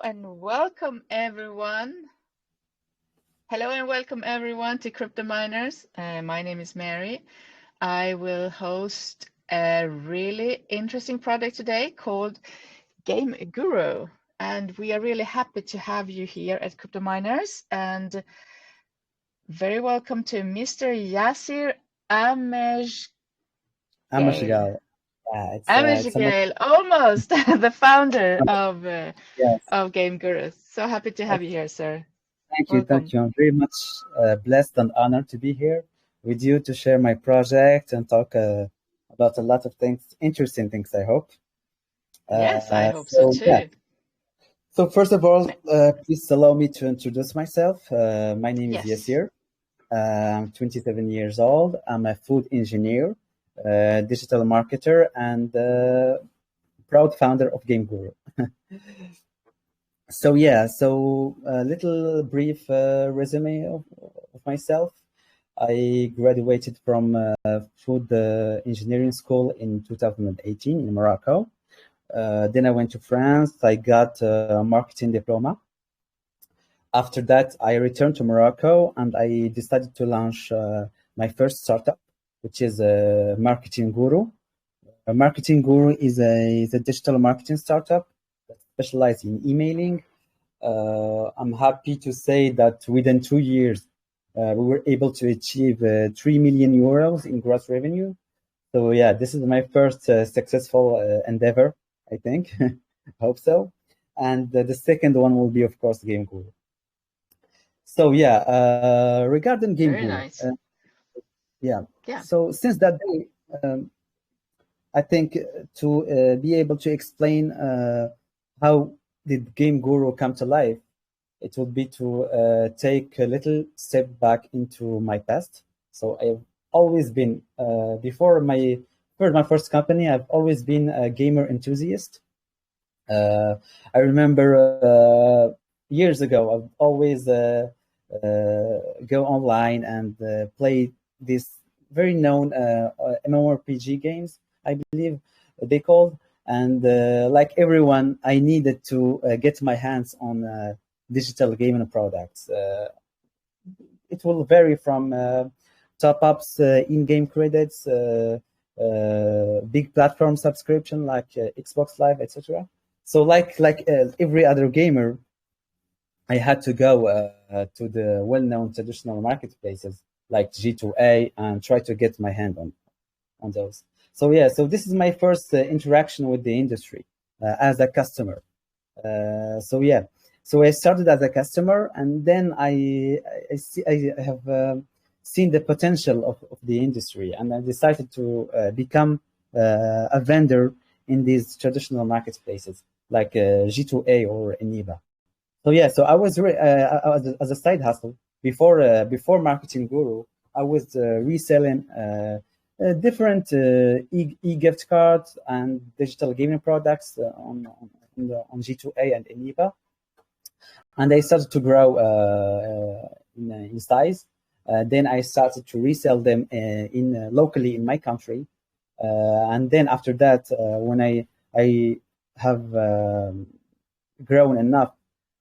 and welcome everyone. Hello and welcome everyone to Crypto Miners. My name is Mary. I will host a really interesting project today called GameGuru. And we are really happy to have you here at Crypto Miners. And very welcome to Mr. Yassir Amej Amashgal. Yeah, it's a Amejgail, almost the founder yes. of GameGuru. So happy to have you here, sir. Thank you, Welcome. thank you. I'm very much blessed and honored to be here with you to share my project and talk about a lot of things, interesting things, I hope. Yes, I hope so So yeah. too. So first of all, please allow me to introduce myself. My name is Yes. Yassir. I'm 27 years old. I'm a food engineer, digital marketer, and proud founder of GameGuru. So yeah, so a little brief resume of myself. I graduated from food engineering school in 2018 in Morocco. Then I went to France. I got a marketing diploma. After that, I returned to Morocco and I decided to launch my first startup, which is Marketing Guru. Marketing Guru is a digital marketing startup that specializes in emailing. I'm happy to say that within 2 years, we were able to achieve 3 million euros in gross revenue. So yeah, this is my first successful endeavor, I think. I hope so. And the second one will be, of course, Game Guru. So yeah, regarding Game Very Guru, nice. yeah. Yeah. So since that day, I think to be able to explain how did Game Guru come to life, it would be to take a little step back into my past. So I've always been before my first company. I've always been a gamer enthusiast. I remember years ago. I've always go online and play these very known MMORPG games, I believe they called. And like everyone, I needed to get my hands on digital gaming products. It will vary from top-ups, in-game credits, big platform subscription like Xbox Live, etc. So like every other gamer, I had to go to the well-known traditional marketplaces like G2A and try to get my hand on those. So yeah, so this is my first interaction with the industry as a customer. So yeah, so I started as a customer, and then I have seen the potential of the industry, and I decided to become a vendor in these traditional marketplaces like G2A or Eniba. So yeah, so I was as a side hustle before Marketing Guru, I was reselling different e-gift cards and digital gaming products on G2A and Eniba, and they started to grow in size. Then I started to resell them in locally in my country, and then after that, when I have grown enough,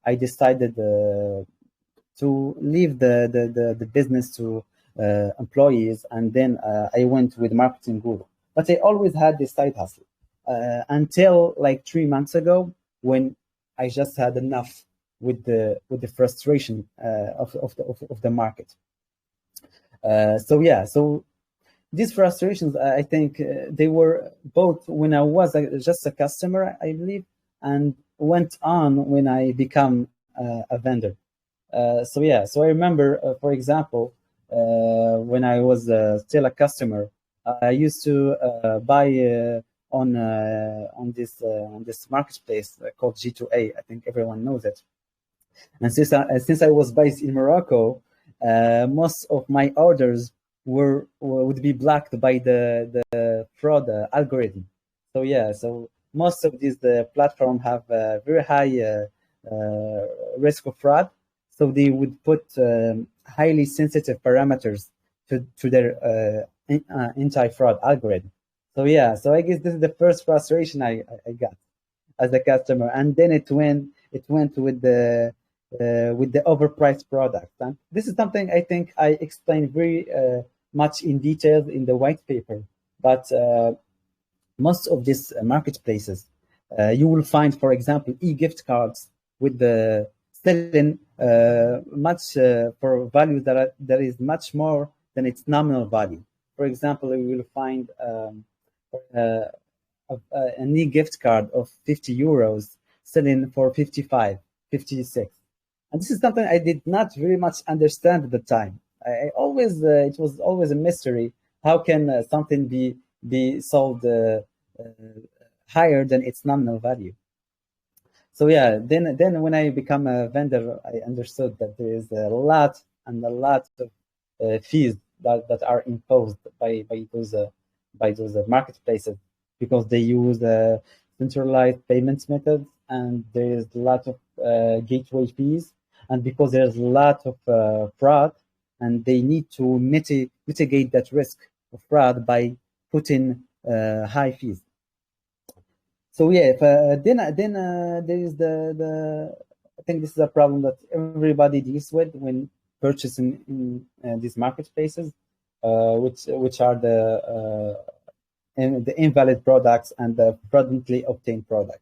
I decided to leave the business to employees, and then I went with Marketing Guru. But I always had this side hustle until like 3 months ago, when I just had enough with the frustration of the market. So yeah, so these frustrations, I think they were both when I was just a customer, I believe, and went on when I become a vendor. So yeah, so I remember, for example, when I was still a customer, I used to buy on this marketplace called G2A. I think everyone knows it. And since I was based in Morocco, most of my orders would be blocked by the fraud algorithm. So yeah, so most of these the platform have very high risk of fraud. So they would put highly sensitive parameters to their anti-fraud algorithm. So yeah, so I guess this is the first frustration I got as a customer, and then it went with the overpriced product. And this is something I think I explained very much in detail in the white paper. But most of these marketplaces, you will find, for example, e-gift cards with the selling much for value that is much more than its nominal value. For example, you will find uh, an e-gift card of 50 euros selling for 55, 56. And this is something I did not very much understand at the time. I always it was always a mystery. How can something be sold uh, higher than its nominal value? So yeah, then when I become a vendor, I understood that there is a lot and a lot of fees that are imposed by those marketplaces because they use centralized payments methods, and there is a lot of gateway fees, and because there's a lot of fraud, and they need to mitigate that risk of fraud by putting high fees. So yeah, then there is the I think this is a problem that everybody deals with when purchasing in these marketplaces, which are the invalid products and the fraudulently obtained products.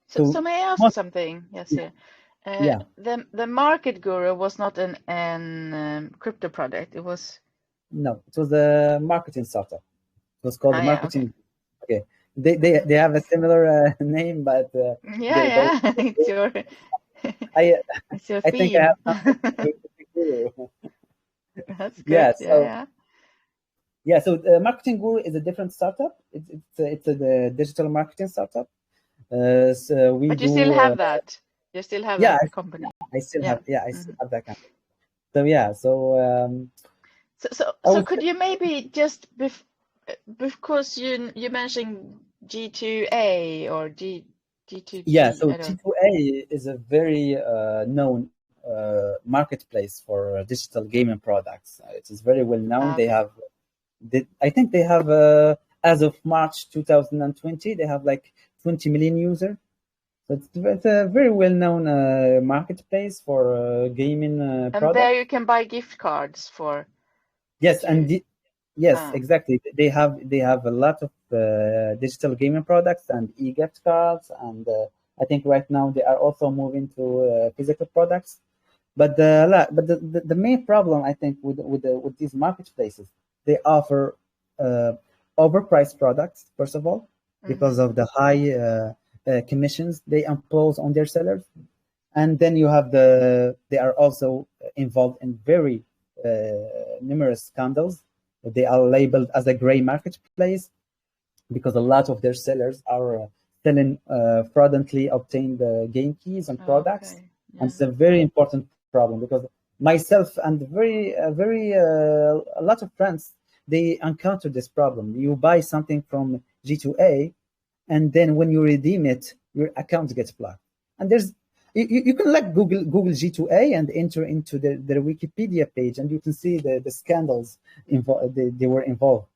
So may I ask something? Yes, yeah, here. yeah, The Market Guru was not an crypto product. It was no, it was a marketing startup. It was called yeah, okay. marketing. Okay, they have a similar name, but Yeah, it's your I it's your I think I theme. have something with the guru. That's Yeah, good. Yeah, so yeah. yeah, so Marketing Guru is a different startup. It's a digital marketing startup. So we But you still do have that. You still have yeah, that company. I still Yeah. have I Hmm. still have that company. So yeah, so I So was could you maybe just because you mentioned G2A or yeah, G2G, so I don't. G2A is a very known marketplace for digital gaming products. It is very well known. Ah, okay. I think they have as of March 2020, they have like 20 million users. So it's a very well known marketplace for gaming And there products. you can buy gift cards for Yes, to yes, ah exactly. They have a lot of digital gaming products and e-gift cards, and I think right now they are also moving to physical products. But the main problem I think with these marketplaces, they offer uh, overpriced products first of all because mm-hmm. of the high commissions they impose on their sellers, and then you have they are also involved in very numerous scandals. They are labeled as a gray marketplace because a lot of their sellers are selling fraudulently obtained game keys and products, Okay. and Yeah. it's a very important problem because myself and a lot of friends, they encounter this problem. You buy something from G2A, and then when you redeem it, your account gets blocked. And you can like Google G2A and enter into their Wikipedia page, and you can see the scandals they were involved.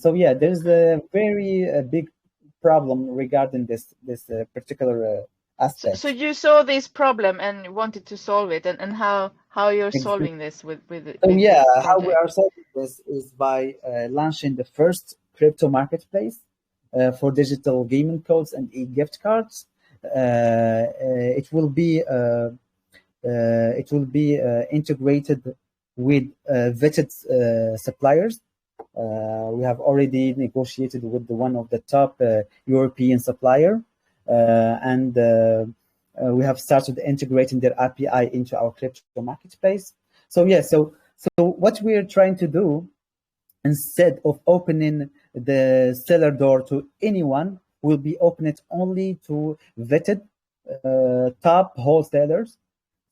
So yeah, there's Okay. a very big problem regarding this particular So aspect. you saw this problem and wanted to solve it, and how you're Exactly. solving this So with yeah, this how we project? are solving this is by launching the first crypto marketplace for digital gaming codes and e-gift cards. It will be integrated with vetted suppliers. We have already negotiated with one of the top European supplier, and we have started integrating their API into our crypto marketplace. So yeah, so what we are trying to do, instead of opening the seller door to anyone, will be open it only to vetted top wholesalers.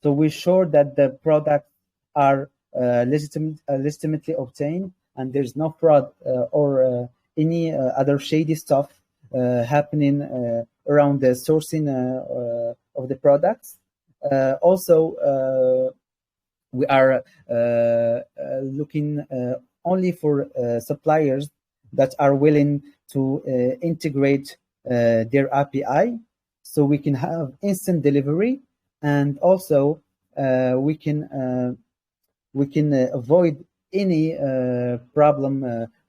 So we're sure that the products are legitimately obtained, and there's no fraud or any other shady stuff happening around the sourcing of the products. Also, we are looking only for suppliers that are willing to integrate their API. so we can have instant delivery, and also we can avoid any problem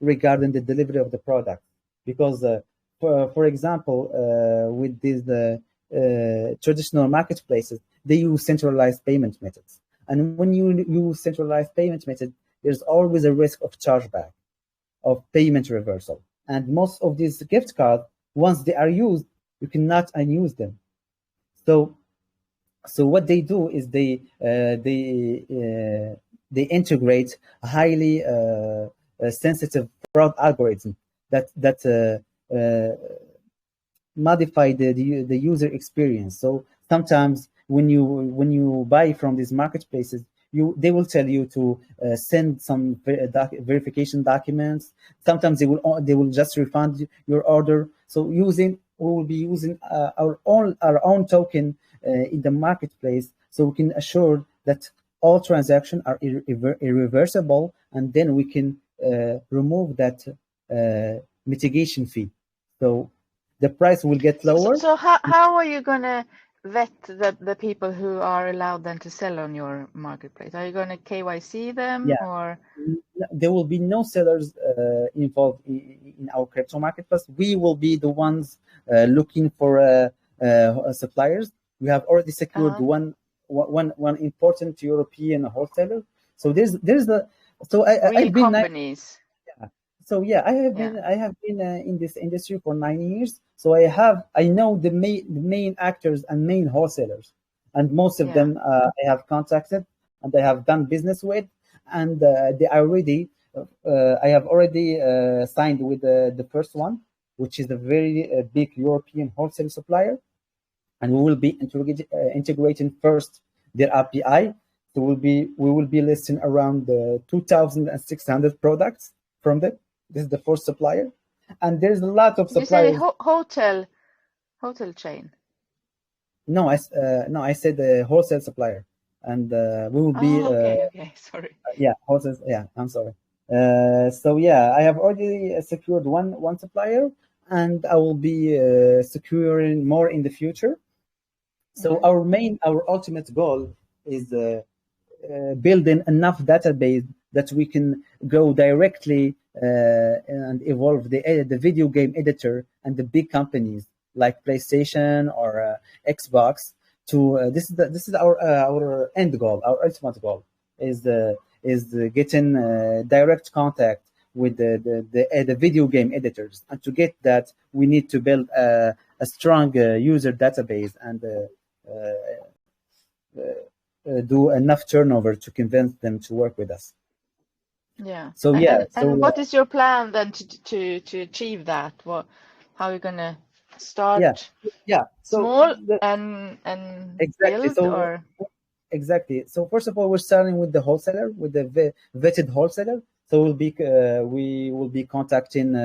regarding the delivery of the product. Because, for example, with these traditional marketplaces, they use centralized payment methods. And when you use centralized payment methods, there's always a risk of chargeback, of payment reversal. And most of these gift cards, once they are used, you cannot unuse them. So what they do is they integrate highly sensitive fraud algorithm that modify the user experience. So sometimes when you buy from these marketplaces, they will tell you to send some verification documents. Sometimes they will just refund your order. So we will be using our own token in the marketplace, so we can assure that all transactions are irreversible, and then we can remove that mitigation fee. So the price will get lower. So how are you gonna vet the people who are allowed then to sell on your marketplace? Are you gonna KYC them? Yeah. Or there will be no sellers involved in our crypto marketplace. We will be the ones looking for suppliers. We have already secured one important European wholesaler. So real companies. So yeah, I have been in this industry for 9 years. So I know the main actors and main wholesalers, and most of them I have contacted and I have done business with, and they are ready. I have already signed with the first one, which is a very big European wholesale supplier, and we will be integrating first their API. So we will be listing around 2,600 products from them. This is the first supplier, and there's a lot of suppliers. You said hotel chain. No, I said the wholesale supplier, and we will be. Okay, sorry. Yeah, wholesale. Yeah, I'm sorry. So yeah, I have already secured one supplier, and I will be securing more in the future. So our ultimate goal is building enough database that we can go directly and evolve the video game editor and the big companies like PlayStation or Xbox. To this is our end goal. Our ultimate goal is getting direct contact with the video game editors, and to get that we need to build a strong user database and do enough turnover to convince them to work with us. Yeah. So yeah. And what is your plan then to achieve that? How are you gonna start? Yeah. So small and exactly. build, or exactly. So first of all, we're starting with the wholesaler, with the vetted wholesaler. So we will be contacting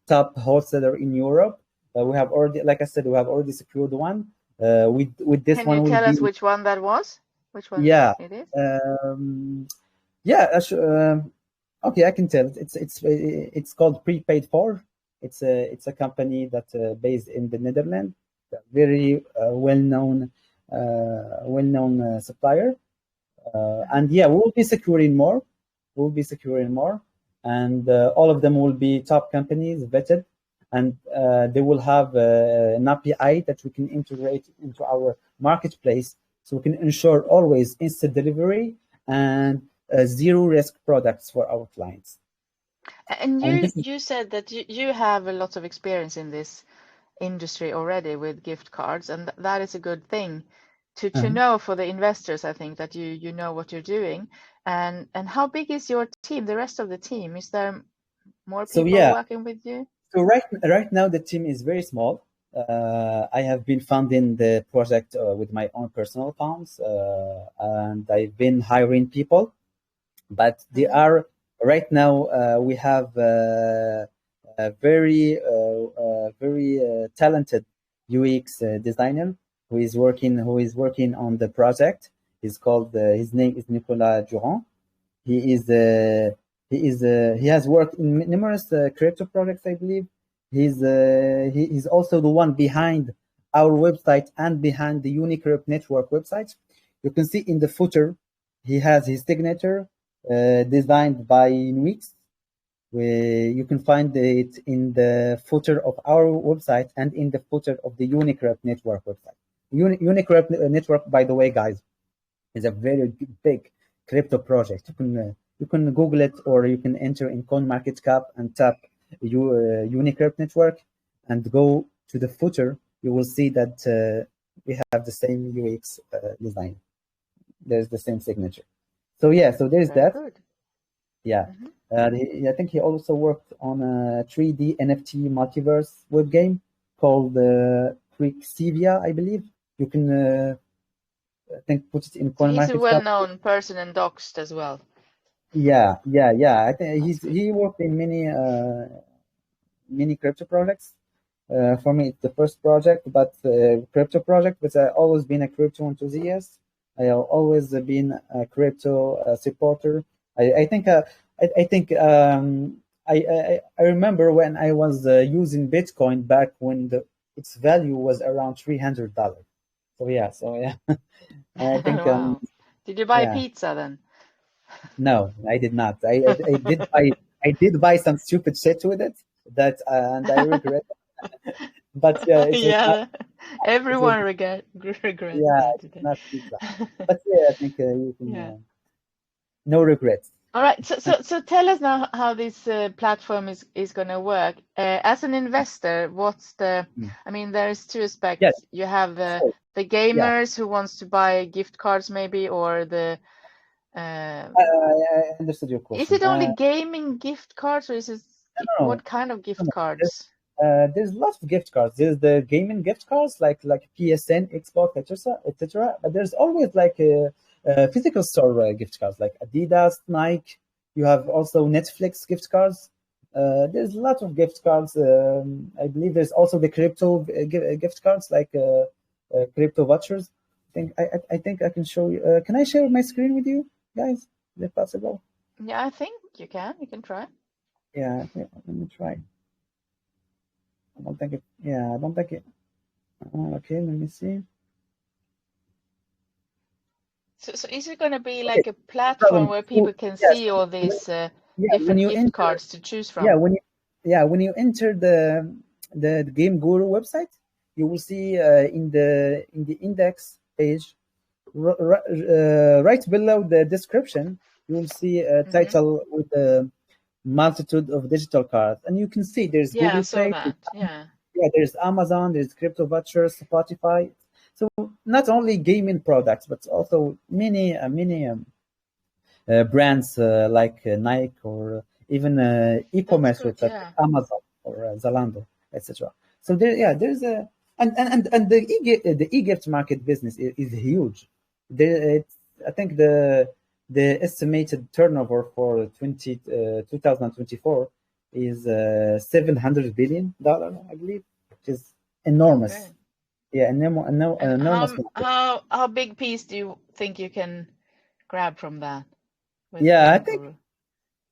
top wholesaler in Europe. We have already, like I said, we have already secured one. With this can one, you tell us which one that was? Which one it is? Yeah. Okay, I can tell. It's called Prepaid For. It's a company that based in the Netherlands, very well-known supplier. And yeah, we'll be securing more. And all of them will be top companies, vetted, and they will have an API that we can integrate into our marketplace, so we can ensure always instant delivery and zero risk products for our clients. And you said that you have a lot of experience in this industry already with gift cards, and that is a good thing to know for the investors. I think that you know what you're doing. And how big is your team, the rest of the team? Is there more people working with you? So right now the team is very small. I have been funding the project with my own personal funds, and I've been hiring people, but they are right now we have a very talented UX designer who is working on the project. He's called his name is Nicolas Durand. He has worked in numerous crypto projects, I believe. He's also the one behind our website and behind the Unicrypt network website. You can see in the footer, he has his signature designed by Nuix. You can find it in the footer of our website and in the footer of the Unicrypt network website. Unicrypt network, by the way, guys, is a very big crypto project. You can Google it, or you can enter in CoinMarketCap and tap Unicrypt network and go to the footer. You will see that we have the same UX design. There's the same signature. So yeah, so there's Very that. good. Yeah. I think he also worked on a 3D NFT multiverse web game called Quixivia, I believe. You can, I think, put it in So he's a CoinMarketCap. well-known person and doxed as well. Yeah. I think he worked in many crypto projects. For me, it's the first project, but crypto project. But I've always been a crypto enthusiast. I have always been a crypto supporter. I think I remember when I was using Bitcoin back when its value was around $300. So yeah, I think Wow. Did you buy yeah. pizza then? No, I did not. I did buy some stupid shit with it that and I regret it. But yeah, it was not. Yeah, It was everyone regrets yeah, that it was today. not pizza. But yeah, I think you can Yeah. no regrets. All right. So tell us now how this platform is going to work. As an investor, what's the? Mm. I mean, there's two Yes. aspects. You have the Yeah, gamers who wants to buy gift cards, maybe, or the. I understood your Is question. it only gaming gift cards, or is it No, what kind of gift no. cards? There's lots of gift cards. There's the gaming gift cards like PSN, Xbox, etc., etc. But there's always like a physical store gift cards like Adidas, Nike. You have also Netflix gift cards. There's a lot of gift cards. I believe there's also the crypto gift cards like crypto vouchers. I think I can show you. Can I share my screen with you guys? Is it possible? Yeah, I think you can. You can try. Yeah, let me try. I don't think it. Yeah, I don't think it. Okay, let me see. So is it going to be Okay, like a no platform problem. where So, people can yeah, see so all these when different you gift enter, cards to choose yeah, from? when you enter the GameGuru website, you will see in the index page, right below the description, you will see a Hmm. title with a multitude of digital cards, and you can see there's Yeah, I Google saw Play, that. Yeah. yeah, there's Amazon, there's Crypto Vouchers, Spotify. So not only gaming products, but also many brands like Nike or even That's e-commerce good. websites like Yeah. Amazon or Zalando, etc. So there's a and the e-gift market business is huge. I think the estimated turnover for 2024 is $700 billion, I believe, which is enormous. Okay. Yeah, And enormous market. how big piece do you think you can grab from that with Yeah, GameGuru?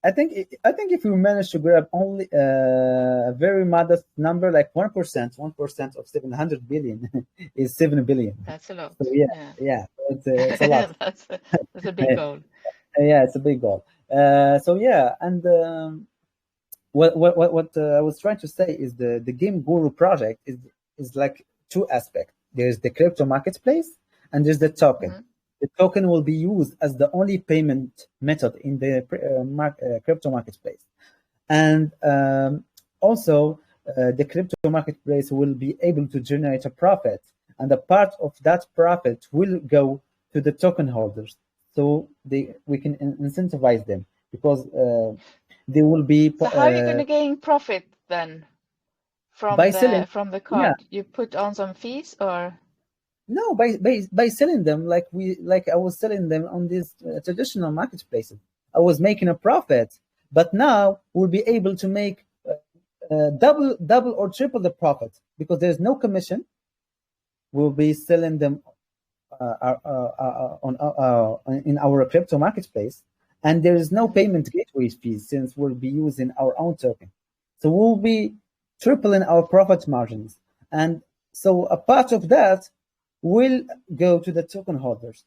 I think if you manage to grab only a very modest number, like 1% of 700 billion is 7 billion. That's a lot. So yeah, Yeah. yeah, it's a lot. That's a big goal. Yeah, it's a big goal. So yeah, and what I was trying to say is the Game Guru project is like two aspects. There's the crypto marketplace and there's the token. Hmm. The token will be used as the only payment method in the crypto marketplace, and also the crypto marketplace will be able to generate a profit, and a part of that profit will go to the token holders, so we can incentivize them because they will be So how are you going to gain profit then by selling. from the Yeah, card? You put on some fees or? no, by selling them like I was selling them on these traditional marketplaces. I was making a profit, but now we'll be able to make double or triple the profit because there's no commission. We'll be selling them in our crypto marketplace, and there is no Mhm. payment gateway fees since we'll be using our own token. So we'll be tripling our profit margins. And So a part of that will go to the token holders,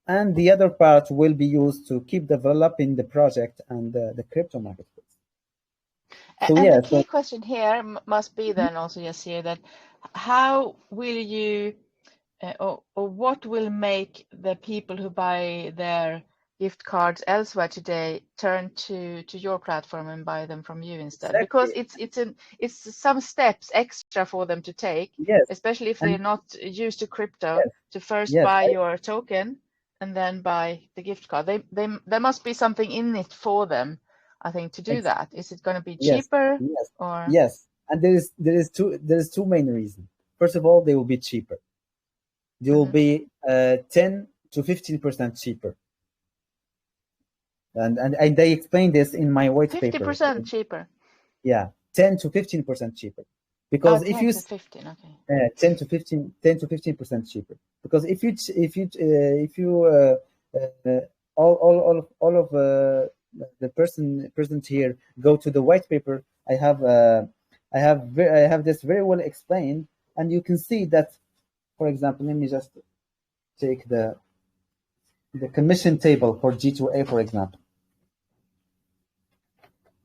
and the other part will be used to keep developing the project and the crypto marketplace. So And yeah, the key question here must be then also, Yassir, that how will you or what will make the people who buy their gift cards elsewhere today turn to your platform and buy them from you instead? Because it's some steps extra for them to take, yes, especially if and they're not used to crypto, yes, to first yes, buy your token and then buy the gift card. There must be something in it for them, I think, to do that. Is it going to be yes, cheaper yes, or? yes. And there is two main reasons. First of all, they will be cheaper. They will be 10 to 15% cheaper. And they explain this in my white paper. 50% cheaper. Yeah, 10 to 15% cheaper. Oh, Because if 10 you to 15, okay. 10 to 15% cheaper. Because if you all of the person present here go to the white paper, I have this very well explained, and you can see that. For example, let me just take the commission table for G2A, for example.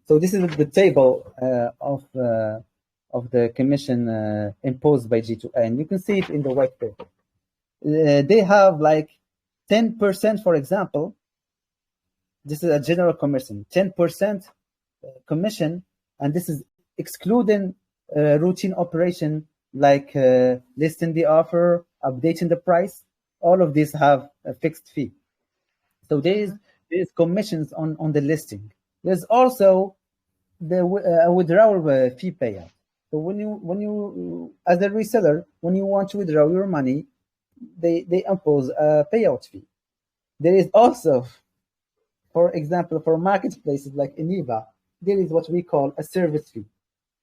So this is the table of the commission imposed by G2A, and you can see it in the white paper. They have like 10%, for example. This is a general commission, 10% commission, and this is excluding routine operation like listing the offer, updating the price. All of these have a fixed fee. So there is commissions on the listing. There's also the withdrawal fee payout. So when you as a reseller, when you want to withdraw your money, they impose a payout fee. There is also, for example, for marketplaces like Eniva, there is what we call a service fee.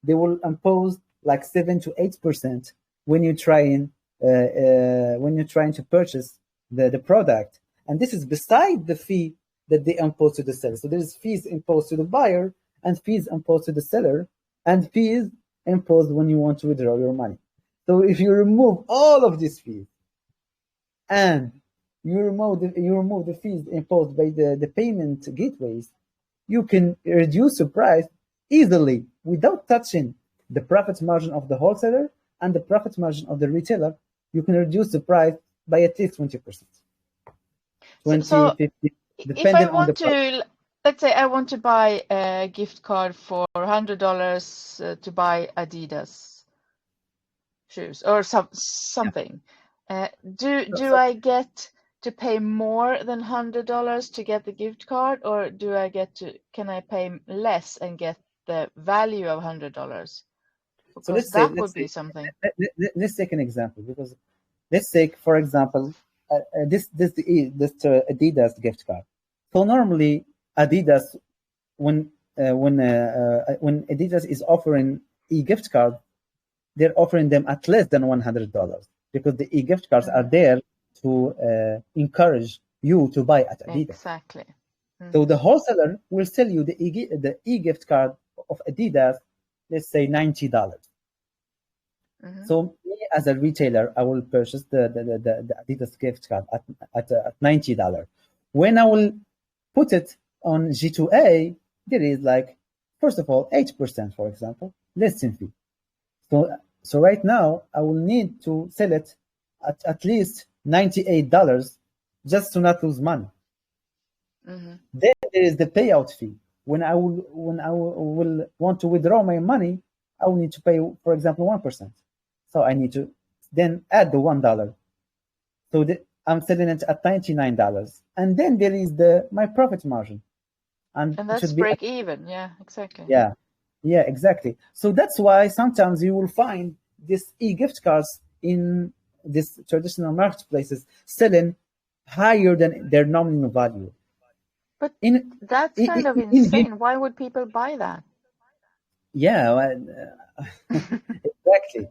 They will impose like 7 to 8% when you're trying to purchase the product, and this is beside the fee that they impose to the seller. So there's fees imposed to the buyer and fees imposed to the seller and fees imposed when you want to withdraw your money. So if you remove all of these fees and you remove the fees imposed by the payment gateways, you can reduce the price easily without touching the profit margin of the wholesaler and the profit margin of the retailer. You can reduce the price by at least 20%. 20, So 50, if I depending on the want price. to, let's say I want to buy a gift card for $100 to buy Adidas shoes or something, do I get to pay more than $100 to get the gift card, or can I pay less and get the value of $100? So Because that would be something. let's take an example, because let's take, for example, this Adidas gift card. So normally Adidas, when Adidas is offering e-gift card, they're offering them at less than $100, because the e-gift cards are there to encourage you to buy at Adidas. Exactly. So the wholesaler will sell you the e-gift card of Adidas, let's say $90. So me as a retailer, I will purchase the Adidas gift card at $90. When I will put it on G2A, there is like, first of all, 8%, for example, listing fee. So right now, I will need to sell it at least $98 just to not lose money. Then there is the payout fee. When I will want to withdraw my money, I will need to pay, for example, 1%. So I need to then add the $1. So I'm selling it at $99, and then there is my profit margin, and it that's should be break even. Yeah, exactly. Yeah, exactly. So that's why sometimes you will find these e-gift cards in these traditional marketplaces selling higher than their nominal value. But that's kind of insane. Why would people buy that? Yeah, exactly.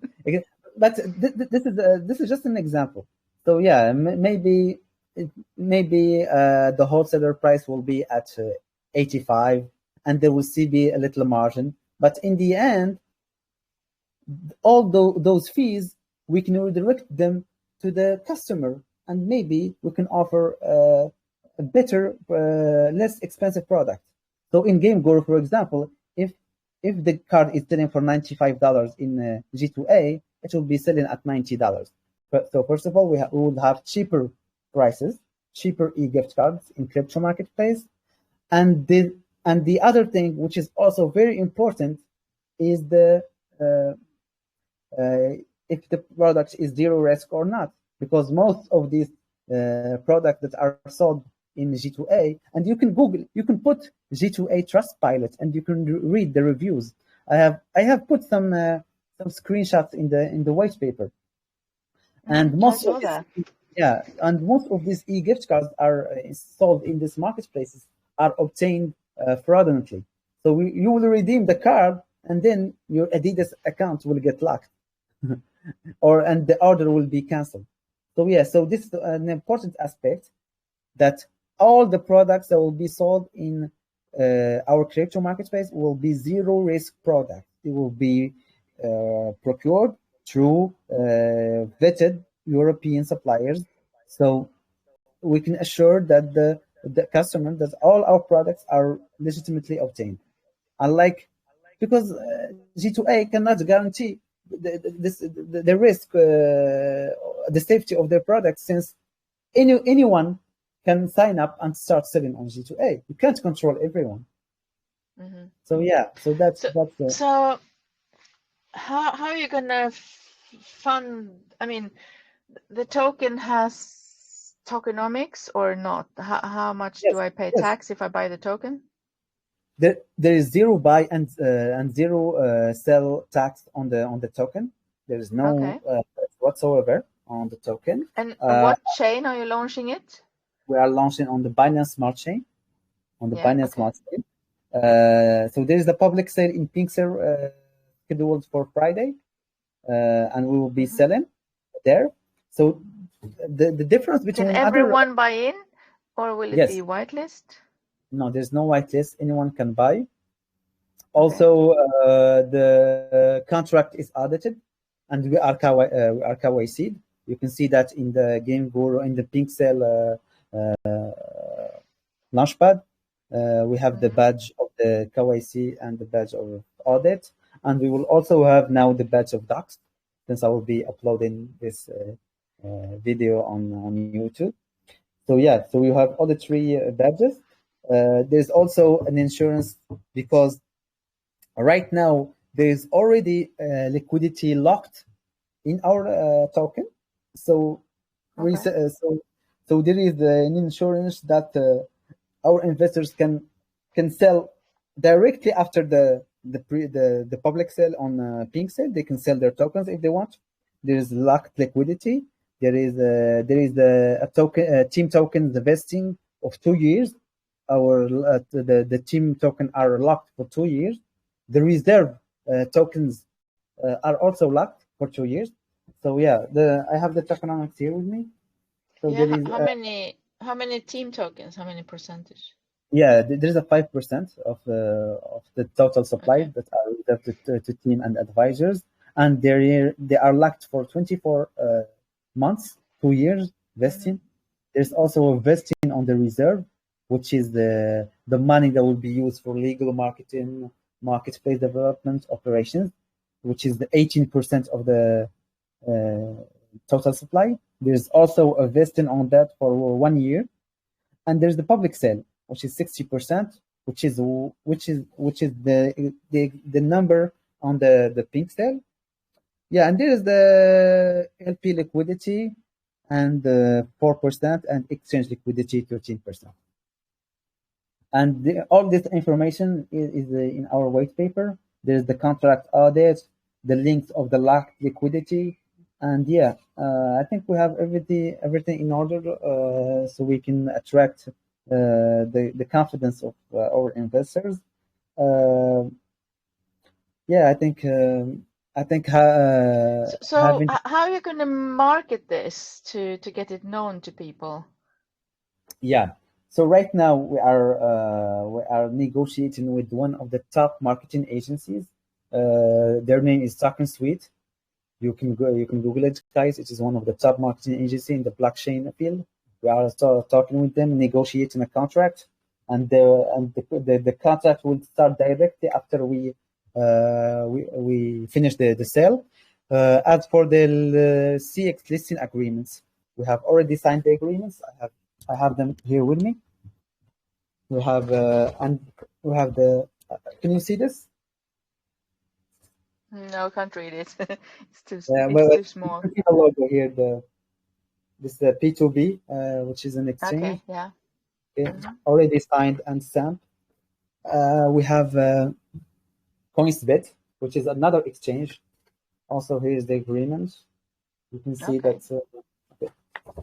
But this is just an example. So yeah, maybe the wholesaler price will be at 85, and there will still be a little margin. But in the end, all those fees, we can redirect them to the customer, and maybe we can offer a better, less expensive product. So in GameGuru, for example, if the card is selling for $95 in G2A, it will be selling at $90. So first of all, we would have cheaper prices, cheaper e-gift cards in crypto marketplace, and the other thing, which is also very important, is the if the product is zero risk or not, because most of these products that are sold in G2A, and you can Google, you can put G2A Trustpilot, and you can read the reviews. I have put some screenshots in the white paper, and most of these, yeah, and most of these e-gift cards are sold in these marketplaces are obtained fraudulently. So you will redeem the card, and then your Adidas account will get locked, and the order will be canceled. So yeah, so this is an important aspect, that all the products that will be sold in our crypto marketplace will be zero risk products. It will be procured through vetted European suppliers, so we can assure that the customer, that all our products are legitimately obtained. Unlike, because G2A cannot guarantee the risk, the safety of their products, since anyone can sign up and start selling on G2A. You can't control everyone. Mm-hmm. So yeah, so that's so how are you gonna fund? I mean, the token has tokenomics or not? How much do I pay tax if I buy the token? There is zero buy and zero sell tax on the token. There is no whatsoever on the token. And what chain are you launching it? We are launching on the Binance Smart Chain. On the Binance Smart Chain. So there is a public sale in Pinkster scheduled for Friday, and we will be selling there. So the difference between can everyone buy in, or will it be whitelist? No, there's no whitelist. Anyone can buy. Also, the contract is audited, and we are KYC'd. You can see that in the GameGuru, in the Pinkcell launchpad. We have the badge of the KYC and the badge of audit, and we will also have now the badge of docs, since I will be uploading this video on YouTube. So yeah, so we have all the three badges. There's also an insurance, because right now there is already liquidity locked in our token. So so there is an insurance that our investors can sell directly after the public sale on Pinkcell. They can sell their tokens if they want. There is locked liquidity. There is a token, team token, the vesting of 2 years. The team token are locked for 2 years. The reserve tokens are also locked for 2 years. So yeah, I have the tokenomics here with me. So yeah, there is how many team tokens? How many percentage? Yeah, there's a 5% of the total supply that are reserved to team and advisors, and they are locked for 24 months, 2 years vesting. There's also a vesting on the reserve, which is the money that will be used for legal marketing, marketplace development operations, which is the 18% of the total supply. There's also a vesting on that for 1 year, and there's the public sale, which is 60%, which is the number on the pink sale. Yeah, and there is the LP liquidity and 4%, and exchange liquidity 13%. And all this information is in our white paper. There's the contract audit, the links of the locked liquidity, and yeah, I think we have everything in order, so we can attract the confidence of our investors. Yeah, I think. So how are you going to market this to get it known to people? Yeah. So right now we are negotiating with one of the top marketing agencies Their name is Token Suite. You can Google it, guys. It is one of the top marketing agency in the blockchain field. We are talking with them, negotiating a contract, and the contract will start directly after we finish the sale. As for the CX listing agreements, we have already signed the agreements. I have them here with me. We have and we have the. Can you see this? No, I can't read it. It's But too small. you can see the logo here. This is the P2B, which is an exchange. Okay, yeah. Okay. Already signed and stamped. We have Coinsbit, which is another exchange. Also, here is the agreement. You can see that. Okay.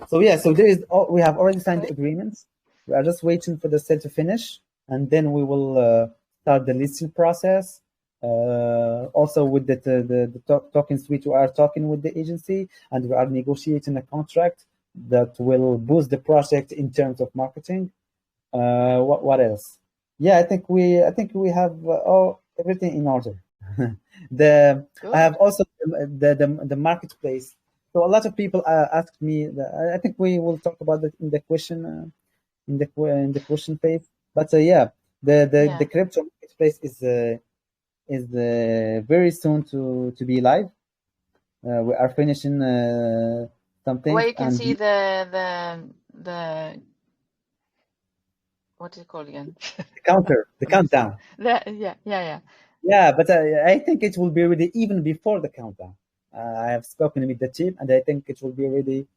So yeah, so there is. We have already signed the agreements. We are just waiting for the sale to finish, and then we will start the listing process. Also, with the token suite, we are talking with the agency, and we are negotiating a contract that will boost the project in terms of marketing. What else? Yeah, I think we have everything in order. I have also the marketplace. So a lot of people asked me. I think we will talk about that in the question in the question phase. But yeah, the crypto marketplace is very soon to be live. We are finishing some things. Where you can see the what is it called again? The countdown. Yeah, but I think it will be ready even before the countdown. I have spoken with the team, and I think it will be ready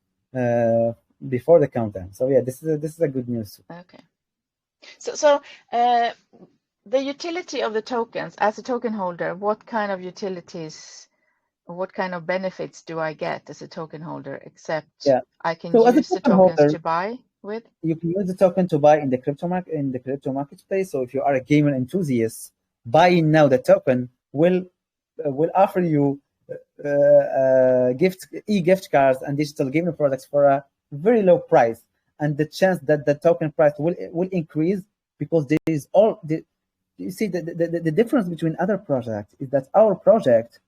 before the countdown. So yeah, this is a good news. Okay. So the utility of the tokens as a token holder, what kind of utilities, what kind of benefits do I get as a token holder, except I can use the tokens to buy with? You can use the token to buy in the crypto marketplace. So if you are a gamer enthusiast, buying now the token will offer you gift cards and digital gaming products for a very low price, and the chance that the token price will increase, because there is you see the difference between other projects is that our project,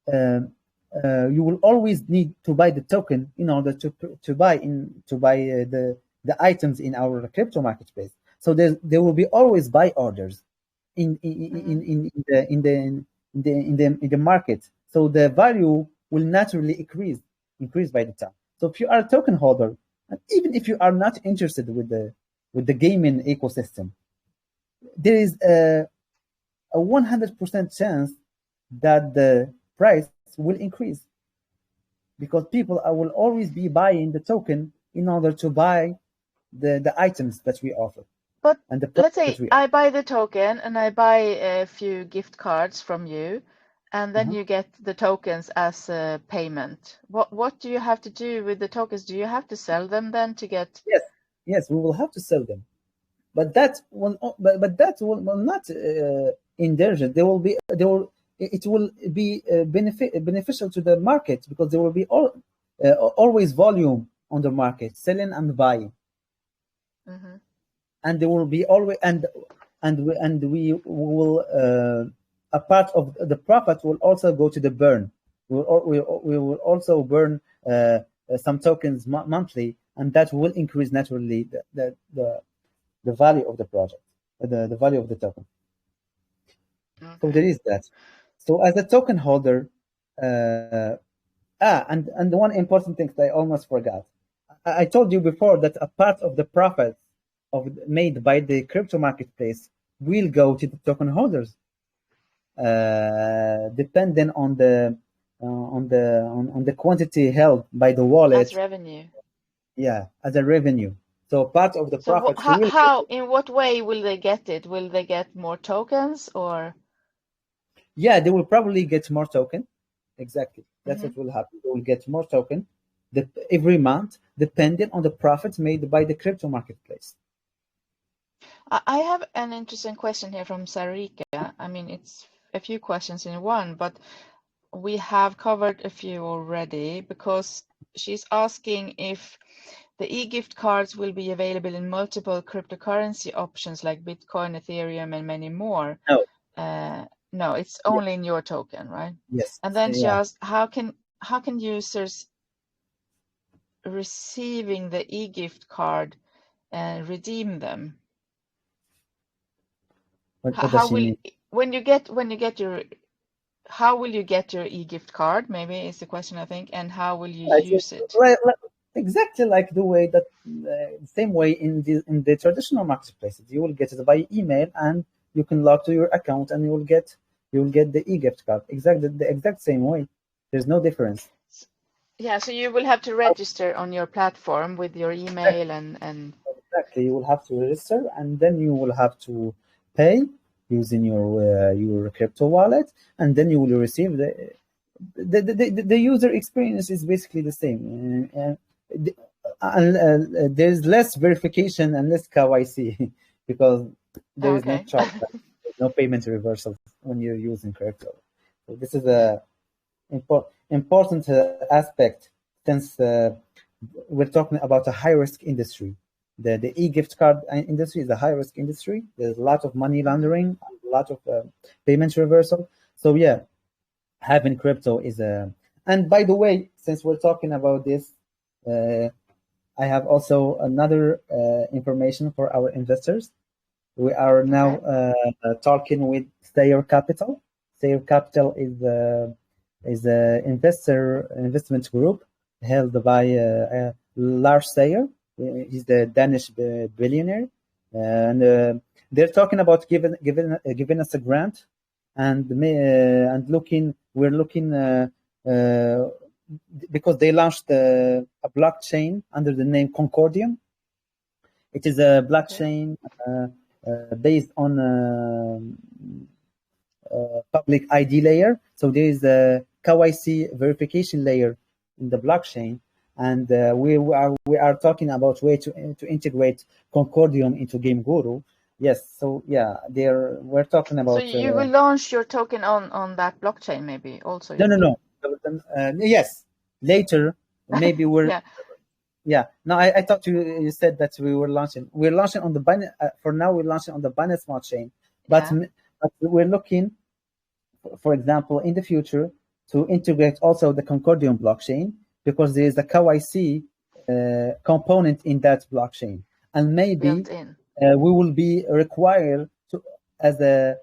you will always need to buy the token in order to buy the items in our crypto marketplace. So there will be always buy orders in the market. So the value will naturally increase by the time. So if you are a token holder, and even if you are not interested with the gaming ecosystem, there is a 100% chance that the price will increase, because people will always be buying the token in order to buy the items that we offer. But let's say I buy the token and I buy a few gift cards from you, and then you get the tokens as a payment. What do you have to do with the tokens? Do you have to sell them then to get? Yes, we will have to sell them, but that will not endanger. It will be beneficial to the market, because there will be always volume on the market, selling and buying. And there will be always and we will a part of the profit will also go to the burn. We will also burn some tokens monthly, and that will increase naturally the value of the project, the value of the token. So there is that. So as a token holder, and one important thing that I almost forgot. I told you before that a part of the profits made by the crypto marketplace will go to the token holders, depending on the quantity held by the wallet as revenue. Yeah, as a revenue. So part of the profits. How in what way will they get it? Will they get more tokens, or? Yeah, they will probably get more token. Exactly, that's what will happen. They will get more token every month, depending on the profits made by the crypto marketplace. I have an interesting question here from Sarika. I mean, it's a few questions in one, but we have covered a few already, because she's asking if the e-gift cards will be available in multiple cryptocurrency options like Bitcoin, Ethereum, and many more. No. No, it's only in your token, right? Yes. And then she Yeah. asked, how can users receiving the e-gift card redeem them? What does she mean? When you get your how will you get your e-gift card? Maybe is the question, I think, and how will you I think, use it? exactly like the way that same way in the traditional marketplaces, you will get it by email, and you can log to your account, and you will get the e-gift card. Exactly the exact same way. There's no difference. Yeah, so you will have to register on your platform with your email and Exactly, you will have to register, and then you will have to pay using your crypto wallet, and then you will receive the user experience is basically the same. The- there's less verification and less KYC because there is no okay. charge, there's no payment reversal when you're using crypto. So this is a important aspect, since we're talking about a high risk industry. The e-gift card industry is a high risk industry. There's a lot of money laundering, a lot of payment reversal. So yeah, having crypto is a. And by the way, since we're talking about this, I have also another information for our investors. We are now talking with Stayer Capital. Stayer Capital is a investment group held by Lars Stayer. He's the Danish billionaire, and they're talking about giving us a grant, and we're looking because they launched a blockchain under the name Concordium. It is a blockchain based on public ID layer. So there is a KYC verification layer in the blockchain, and we are talking about way to integrate Concordium into GameGuru. Yes, so yeah, we're talking So about. you will launch your token on that blockchain maybe also. No. Yes, later maybe we're. Yeah. Yeah. No, I thought you said that we were launching. We're launching on the Binance. For now, we're launching on the Binance Smart Chain, but Yeah. but we're looking, for example, in the future, to integrate also the Concordium blockchain, because there is a KYC component in that blockchain, and maybe Built in. we will be required to, as a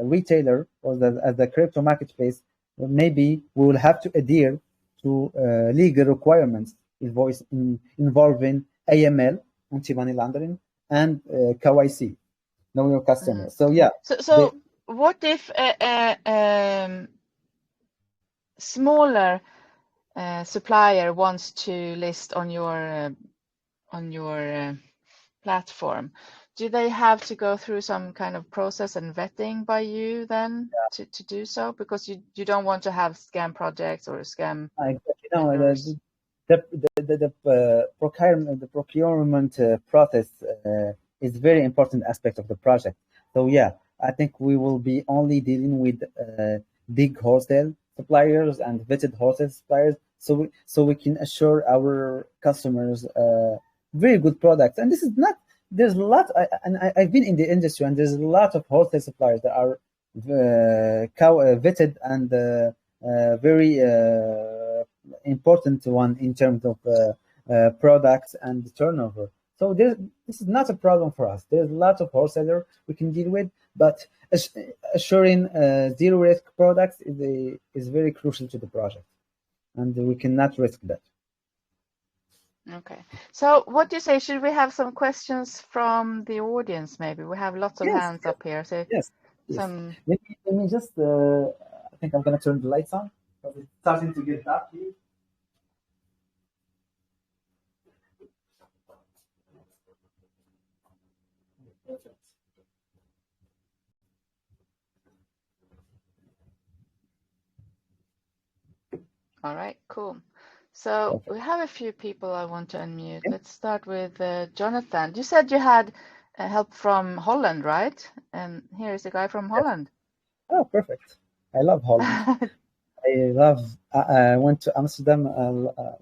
retailer, or as a crypto marketplace, maybe we will have to adhere to legal requirements involving AML, anti-money laundering, and KYC, know your customer. So yeah. So what if smaller supplier wants to list on your platform? Do they have to go through some kind of process and vetting by you then to do so? Because you don't want to have scam projects or scam vendors. The procurement process is very important aspect of the project. So yeah, I think we will be only dealing with big wholesale suppliers and vetted wholesale suppliers, so we can assure our customers very good products. And this is not. There's a lot, I've been in the industry, and there's a lot of wholesale suppliers that are vetted and very important one in terms of products and turnover. So this is not a problem for us. There's a lot of wholesaler we can deal with, but assuring zero risk products is very crucial to the project, and we cannot risk that. Okay. So what do you say? Should we have some questions from the audience? Maybe we have lots of hands up here. So yes. some. Let me just. I think I'm gonna turn the lights on because it's starting to get dark here. All right, cool. So we have a few people I want to unmute. Yeah. Let's start with Jonathan. You said you had help from Holland, right? And here is a guy from Holland. Oh, perfect. I love Holland. I went to Amsterdam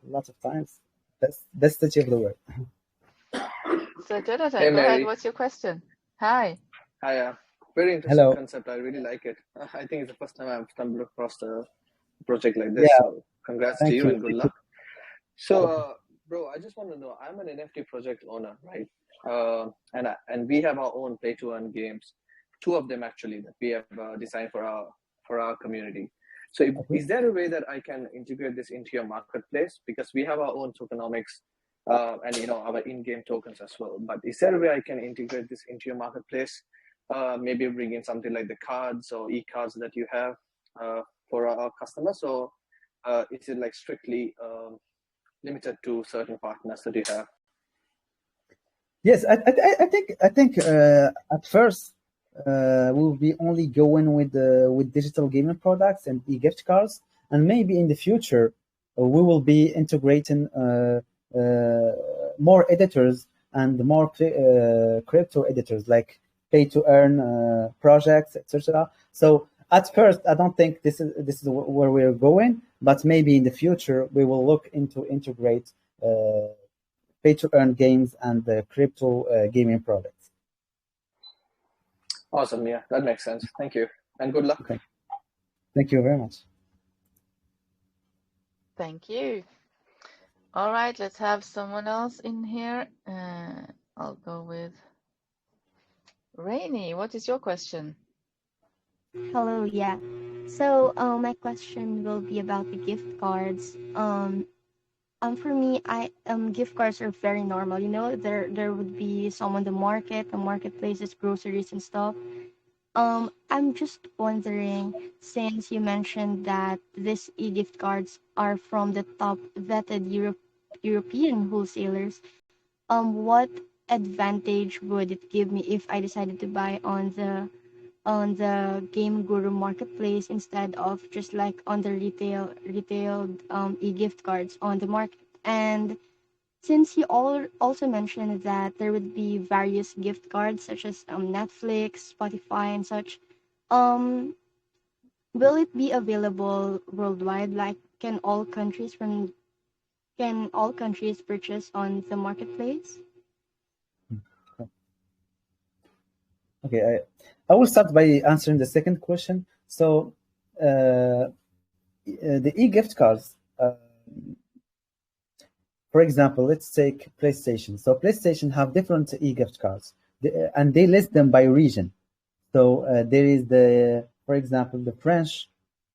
lots of times. Best city of the world. So Jonathan, Hey, go ahead. Mary. What's your question? Hi. Hi, very interesting Hello. concept. I really like it. I think it's the first time I've stumbled across a project like this. Yeah, So congrats to thank you you. and good Thank you. luck. So, bro, I just want to know. I'm an NFT project owner, right? And we have our own play to earn games, two of them actually that we have designed for our community. So, Okay. is there a way that I can integrate this into your marketplace? Because we have our own tokenomics, and our in-game tokens as well. But is there a way I can integrate this into your marketplace? Maybe bring in something like the cards or e-cards that you have for our customers, or is it like strictly limited to certain partners that you have? Yes, I think at first we'll be only going with digital gaming products and e-gift cards, and maybe in the future we will be integrating more editors and more crypto editors like pay to earn projects, etc. So at first, I don't think this is where we're going, but maybe in the future we will look into integrate pay to earn games and the crypto gaming products. Awesome. Yeah, that makes sense. Thank you. And good luck. Okay. Thank you very much. Thank you. All right, let's have someone else in here. I'll go with Rainy. What is your question? Hello, yeah. So, my question will be about the gift cards. For me, I gift cards are very normal. You know, there would be some on the marketplaces, groceries and stuff. I'm just wondering, since you mentioned that these e-gift cards are from the top vetted European wholesalers, what advantage would it give me if I decided to buy on the GameGuru marketplace instead of just like on the retail e-gift cards on the market? And since you all also mentioned that there would be various gift cards such as Netflix, Spotify, and such, um, will it be available worldwide? Like, can all countries purchase on the marketplace? Okay, I will start by answering the second question. So, the e-gift cards, for example, let's take PlayStation. So, PlayStation have different e-gift cards, and they list them by region. So, there is for example, the French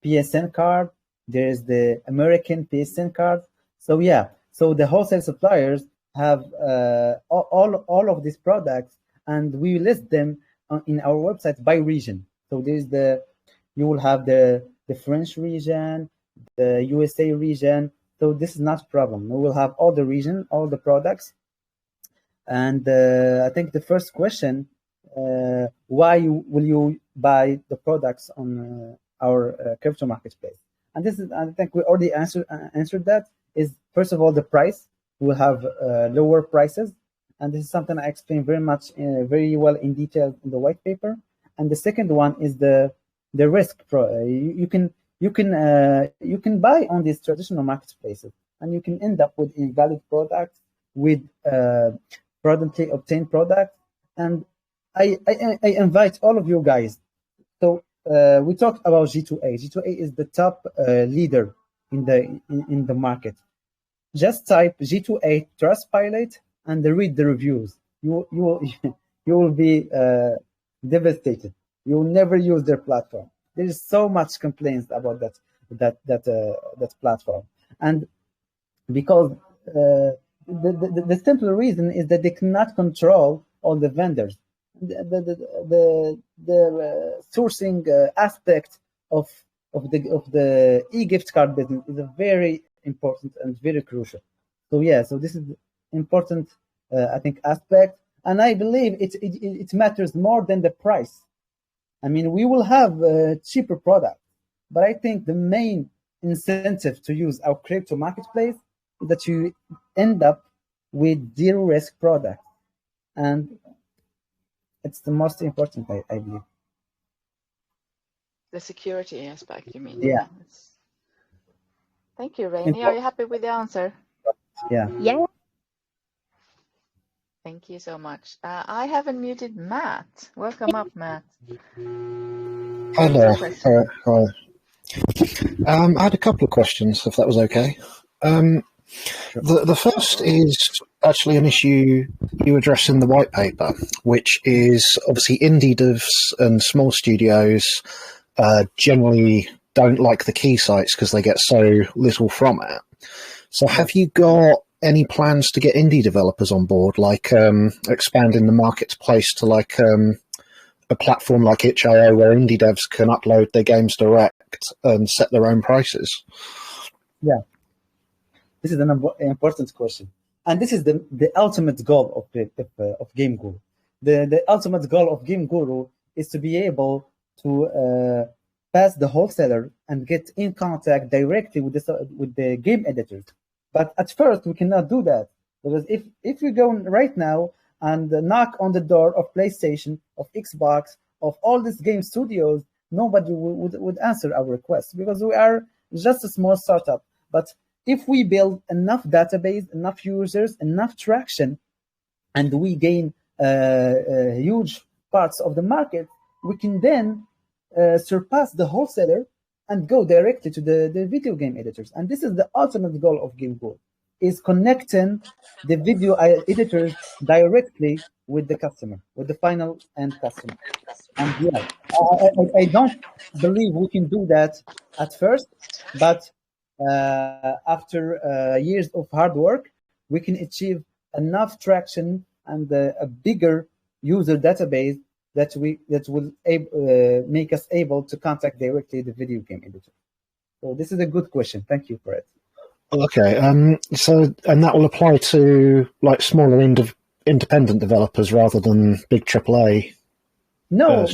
PSN card. There is the American PSN card. So yeah, so the wholesale suppliers have all of these products, and we list them in our website by region. So you will have the French region, the USA region. So this is not a problem. We will have all the region, all the products. And I think the first question, why will you buy the products on our crypto marketplace? And this is, I think we already answered that. Is first of all the price. We will have lower prices, and this is something I explain very well in detail in the white paper. And the second one is the risk. You can buy on these traditional marketplaces, and you can end up with invalid products, with fraudulently obtained products. And I invite all of you guys. So we talked about G2A. G2A is the top leader in the market. Just type G2A Trustpilot and read the reviews. You will you will be devastated. You will never use their platform. There is so much complaints about that platform, and because the simple reason is that they cannot control all the vendors. The sourcing aspect of the e-gift card business is a very important and very crucial. So yeah, so this is important, I think, aspect, and I believe it matters more than the price. I mean, we will have cheaper products, but I think the main incentive to use our crypto marketplace is that you end up with zero risk products, and it's the most important, I believe. The security aspect, you mean? Yeah. Thank you, Rainy. Are you happy with the answer? Yeah. Yeah. Thank you so much. I haven't muted Matt. Welcome up, Matt. Hi What's your there. question? Hi. I had a couple of questions, if that was okay. The first is actually an issue you address in the white paper, which is obviously indie devs and small studios generally don't like the key sites because they get so little from it. So have you got any plans to get indie developers on board, like expanding the marketplace to like a platform like itch.io where indie devs can upload their games direct and set their own prices? Yeah, this is an important question, and this is the ultimate goal of GameGuru. The ultimate goal of GameGuru is to be able to pass the wholesaler and get in contact directly with the game editors. But at first, we cannot do that, because if we go right now and knock on the door of PlayStation, of Xbox, of all these game studios, nobody would answer our request, because we are just a small startup. But if we build enough database, enough users, enough traction, and we gain huge parts of the market, we can then surpass the wholesaler and go directly to the video game editors. And this is the ultimate goal of GameGuru, is connecting the video editors directly with the customer, with the final end customer. And yeah, I don't believe we can do that at first, but after years of hard work, we can achieve enough traction and a bigger user database that will make us able to contact directly the video game editor. So this is a good question. Thank you for it. Okay, so and that will apply to like smaller independent developers rather than big AAA. No.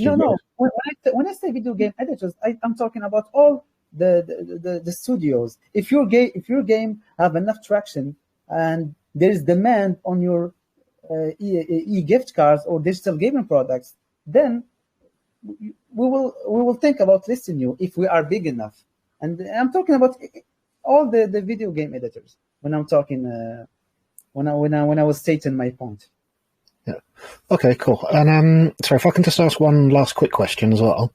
When I say video game editors, I'm talking about all the studios. If your game have enough traction and there is demand on your e-gift cards or digital gaming products, then we will think about listing you if we are big enough. And I'm talking about all the video game editors when I'm talking when I was stating my point. Yeah. Okay, cool. And so if I can just ask one last quick question as well.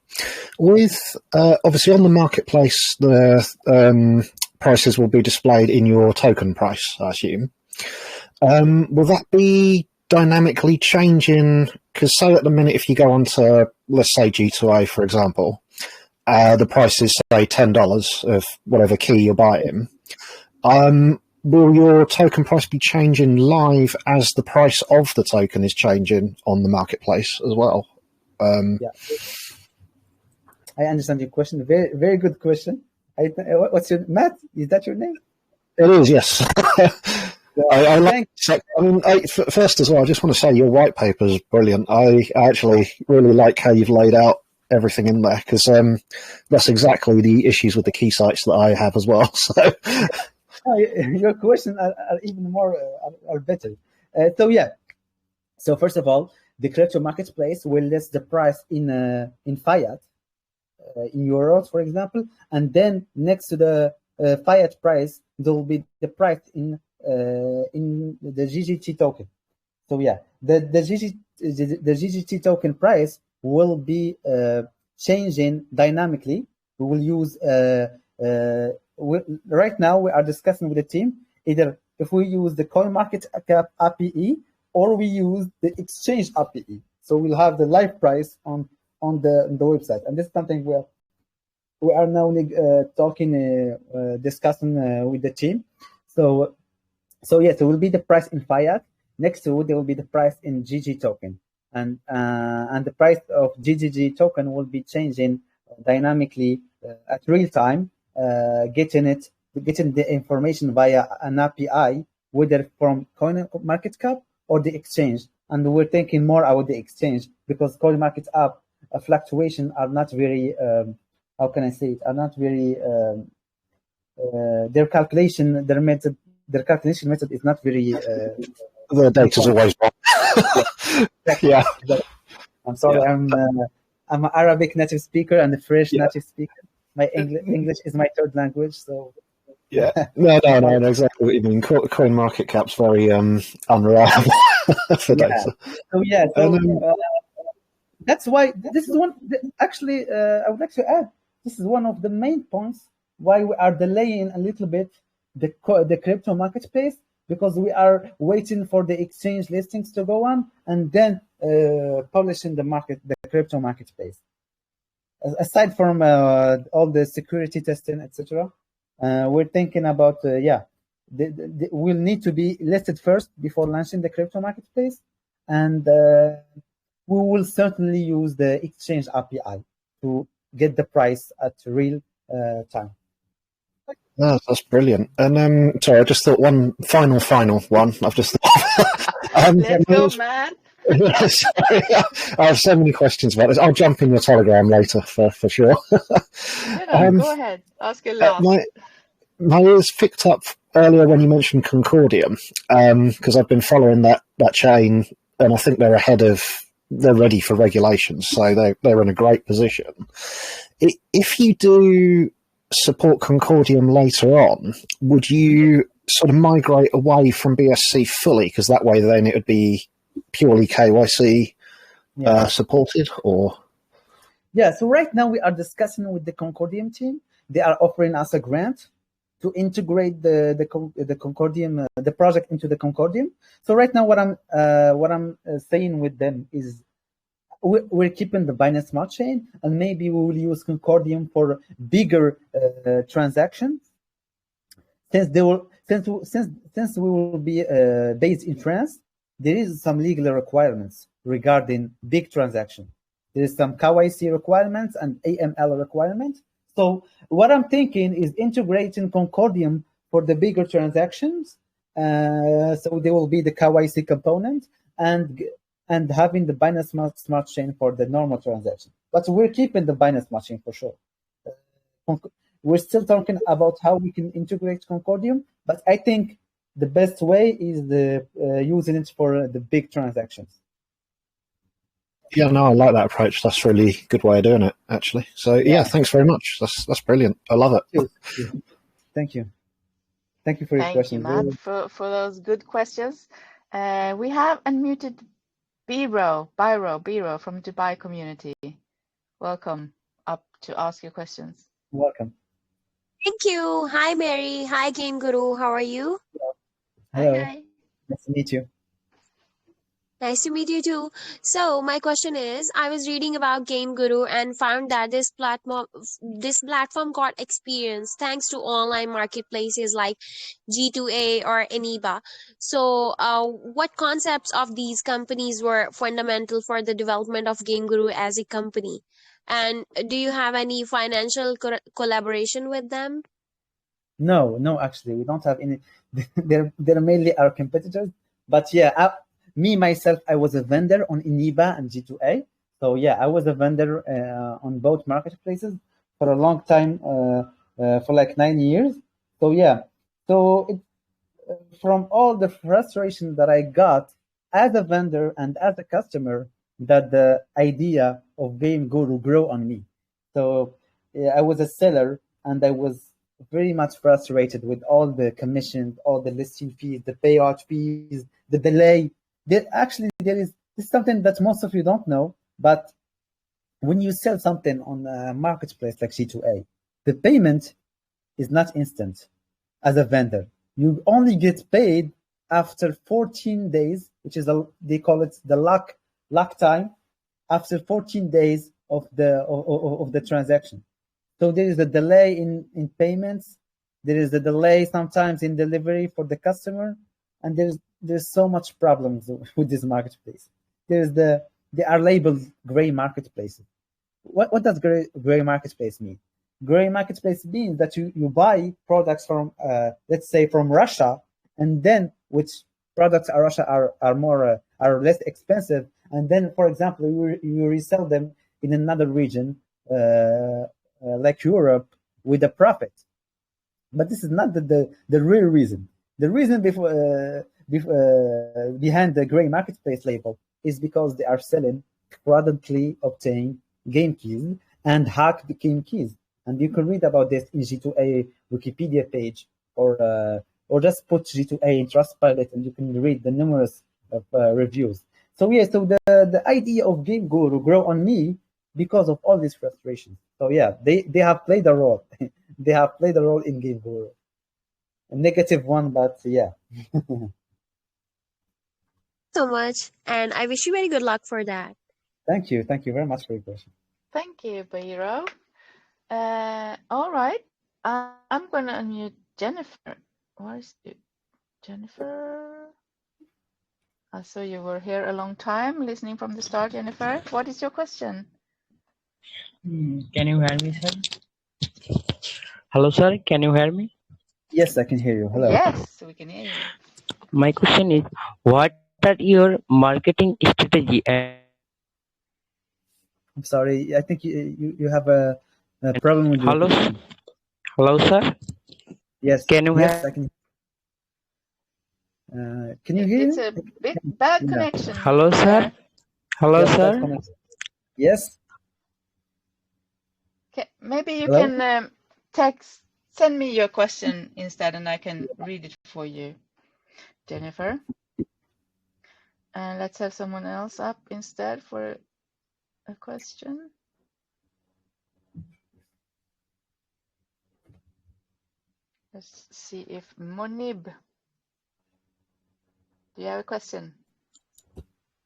With obviously on the marketplace, the prices will be displayed in your token price, I assume. Will that be dynamically changing? Because say at the minute, if you go onto, let's say G2A, for example, the price is say $10 of whatever key you're buying. Will your token price be changing live as the price of the token is changing on the marketplace as well? Yeah, I understand your question. Very, very good question. What's your Matt? Is that your name? It is, yes. I like. First as well, I just want to say your white paper is brilliant. I actually really like how you've laid out everything in there, because that's exactly the issues with the key sites that I have as well. So. Your questions are even more are better. So first of all, the crypto marketplace will list the price in fiat, in euros, for example, and then next to the fiat price there will be the price in the GGT token. So yeah, the GGT token price will be changing dynamically. We will use right now we are discussing with the team either if we use the CoinMarketCap API or we use the exchange API. So we'll have the live price on the website, and this is something we are now discussing with the team. So yes, it will be the price in fiat. Next to it, there will be the price in GG token, and the price of GGG token will be changing dynamically at real time. Getting the information via an API, whether from CoinMarketCap or the exchange. And we're thinking more about the exchange because CoinMarketCap fluctuation are not very, how can I say it, are not very, their calculation method is not very. The data's always wrong. Yeah. I'm sorry, yeah. I'm an Arabic native speaker and a French native speaker. My English is my third language, so Yeah, no, exactly what you mean. Coin market cap's very unreliable for data. That's why this is one. Actually, I would like to add, this is one of the main points why we are delaying a little bit the crypto marketplace, because we are waiting for the exchange listings to go on and then publishing the crypto marketplace. Aside from all the security testing, etc., we're thinking about we'll need to be listed first before launching the crypto marketplace, and we will certainly use the exchange API to get the price at real time. No, that's brilliant. And sorry, I just thought one final one. I've just let's go, man. Sorry, I have so many questions about this. I'll jump in your Telegram later for sure. Go ahead. Ask your last. My ears picked up earlier when you mentioned Concordium, because I've been following that chain, and I think they're ready for regulations, so they're in a great position. If you do support Concordium later on, would you sort of migrate away from BSC fully? Because that way then it would be purely KYC supported, or? Yeah, so right now we are discussing with the Concordium team. They are offering us a grant to integrate the Concordium, the project into the Concordium. So right now what I'm saying with them is we're keeping the Binance Smart Chain, and maybe we will use Concordium for bigger transactions. Since we will be based in France, there is some legal requirements regarding big transactions. There is some KYC requirements and AML requirements. So what I'm thinking is integrating Concordium for the bigger transactions. So there will be the KYC component and having the Binance Smart Chain for the normal transaction. But we're keeping the Binance Smart Chain for sure. We're still talking about how we can integrate Concordium, but I think the best way is using it for the big transactions. Yeah, no, I like that approach. That's a really good way of doing it, actually. So yeah, thanks very much. That's brilliant. I love it. Thank you. Thank you for your questions. Thank you, Matt, for those good questions. We have unmuted Biro from Dubai community. Welcome up to ask your questions. Welcome. Thank you. Hi, Mary. Hi, GameGuru. How are you? Hello. Hi. Nice to meet you. Nice to meet you too. So my question is, I was reading about GameGuru and found that this platform got experience thanks to online marketplaces like G2A or Eniba. So what concepts of these companies were fundamental for the development of GameGuru as a company? And do you have any financial collaboration with them? No, actually, we don't have any. They're mainly our competitors. But yeah, me myself, I was a vendor on Eniba and G2A. So yeah, I was a vendor on both marketplaces for a long time, for like 9 years. So yeah, from all the frustration that I got as a vendor and as a customer, that the idea of GameGuru grew on me. So yeah, I was a seller, and I was very much frustrated with all the commissions, all the listing fees, the payout fees, the delay. There is something that most of you don't know, but when you sell something on a marketplace like G2A, the payment is not instant as a vendor. You only get paid after 14 days, which is they call it the lock time, after 14 days of the transaction. So there is a delay in payments. There is a delay sometimes in delivery for the customer, and there's so much problems with this marketplace. They are labeled gray marketplaces. What does gray marketplace mean? Gray marketplace means that you buy products from let's say from Russia, and then which products are Russia are less expensive, and then for example you resell them in another region like Europe with a profit. But this is not the real reason. The reason behind the gray marketplace label is because they are selling fraudulently obtained game keys and hacked game keys. And you can read about this in G2A Wikipedia page or just put G2A in Trustpilot and you can read the numerous of reviews. So yeah, so the idea of GameGuru grew on me because of all these frustrations. So yeah, they have played a role. They have played a role in GameGuru. A negative one, but yeah. So much, and I wish you very good luck for that. Thank you very much for your question. Thank you, Biro. All right. I'm going to unmute Jennifer. Where's Jennifer? I saw you were here a long time, listening from the start, Jennifer. What is your question? Can you hear me, sir? Hello, sir. Can you hear me? Yes, I can hear you. Hello. Yes, we can hear you. My question is, what are your marketing strategy and I'm sorry. I think you have a problem with your hello, connection. hello, sir? Yes. Can you Yes, hear? I can. Can you hear It's me? a bit bad Yeah. connection. Hello, sir. there. Hello, Yes, bad sir. connection. Yes. Maybe you Hello. can send me your question instead, and I can read it for you, Jennifer. And let's have someone else up instead for a question. Let's see if Monib, do you have a question?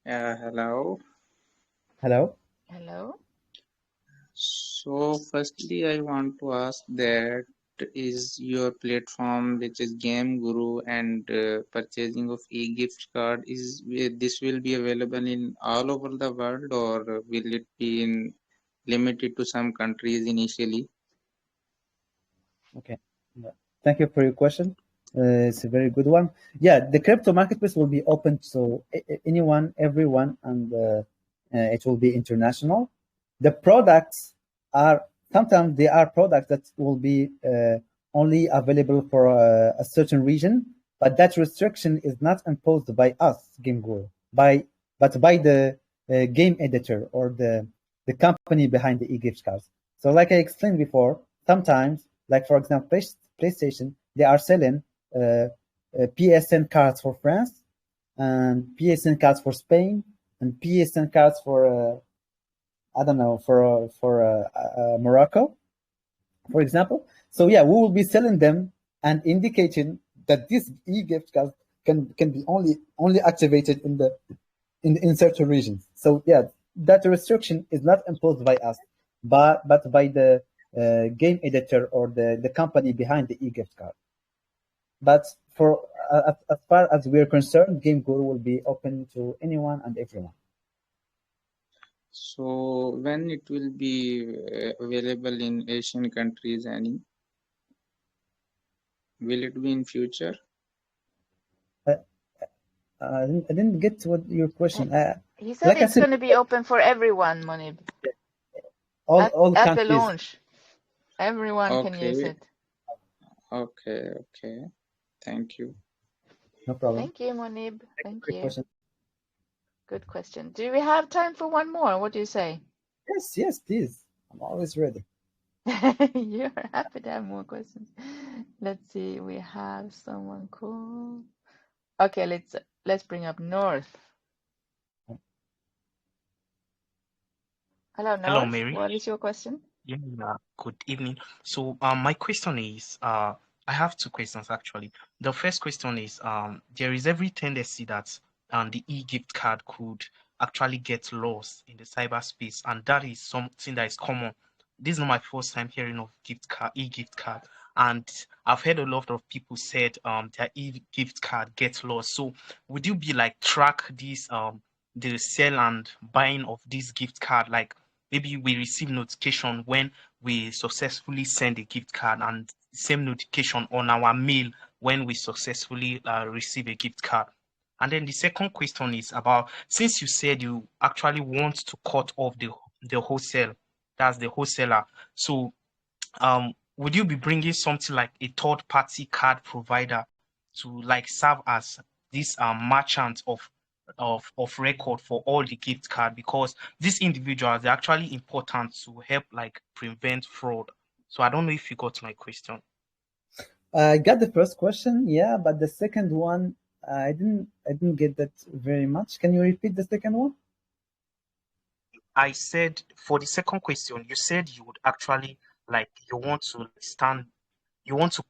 Hello. Hello. Hello. So, firstly, I want to ask that is your platform, which is GameGuru, and purchasing of e-gift card, is this will be available in all over the world, or will it be in limited to some countries initially? Okay. Yeah. Thank you for your question. It's a very good one. Yeah, the crypto marketplace will be open to anyone, everyone, and it will be international. The products are sometimes they are products that will be only available for a certain region, but that restriction is not imposed by us, GameGuru, but by the game editor or the company behind the e-gift cards. So, like I explained before, sometimes, like for example, PlayStation, they are selling PSN cards for France and PSN cards for Spain and PSN cards for I don't know for Morocco, for example. So yeah, we will be selling them and indicating that this e-gift card can be only activated in certain regions. So yeah, that restriction is not imposed by us, but by the game editor or the company behind the e-gift card. But for as far as we're concerned, GameGuru will be open to anyone and everyone. So, when it will be available in Asian countries, any? Will it be in future? I didn't get what your question. He said Like I it's said, going to be open for everyone, Monib. all At the countries. launch, everyone can use Okay. it. Okay. Okay. Thank you. No problem. Thank you, Monib. Thank Great you. question. Good question. Do we have time for one more? What do you say? Yes, please. I'm always ready. You're happy to have more questions. Let's see. We have someone cool. Okay, let's bring up North. Hello, Hello, North. Mary. What is your question? Yeah, good evening. So, my question is, I have two questions actually. The first question is, there is every tendency that the e-gift card could actually get lost in the cyberspace, and that is something that is common. This is not my first time hearing of e-gift card, and I've heard a lot of people said their e-gift card gets lost. So, would you be like track this the sale and buying of this gift card, like maybe we receive notification when we successfully send a gift card, and same notification on our mail when we successfully receive a gift card. And then the second question is about, since you said you actually want to cut off the wholesale, that's the wholesaler. So would you be bringing something like a third party card provider to like serve as this merchant of record for all the gift card, because these individuals are actually important to help like prevent fraud? So I don't know if you got my question. I got the first question, yeah, but the second one, I didn't get that very much. Can you repeat the second one? I said for the second question, you said you would actually like you want to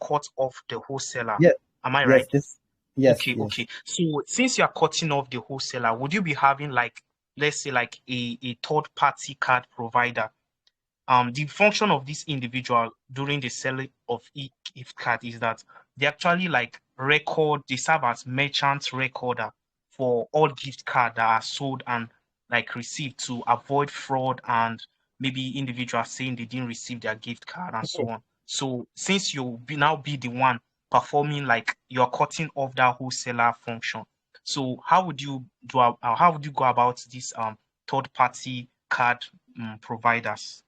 cut off the wholesaler. Yes, Am I yes, right? yes, Okay, yes. okay. So since you are cutting off the wholesaler, would you be having like, let's say like a third party card provider? The function of this individual during the selling of e-gift card is that they actually like they serve as merchant recorder for all gift cards that are sold and like received to avoid fraud and maybe individuals saying they didn't receive their gift card and so Okay, on. So since now be the one performing like you're cutting off that wholesaler function. So how would you go about this third party card providers?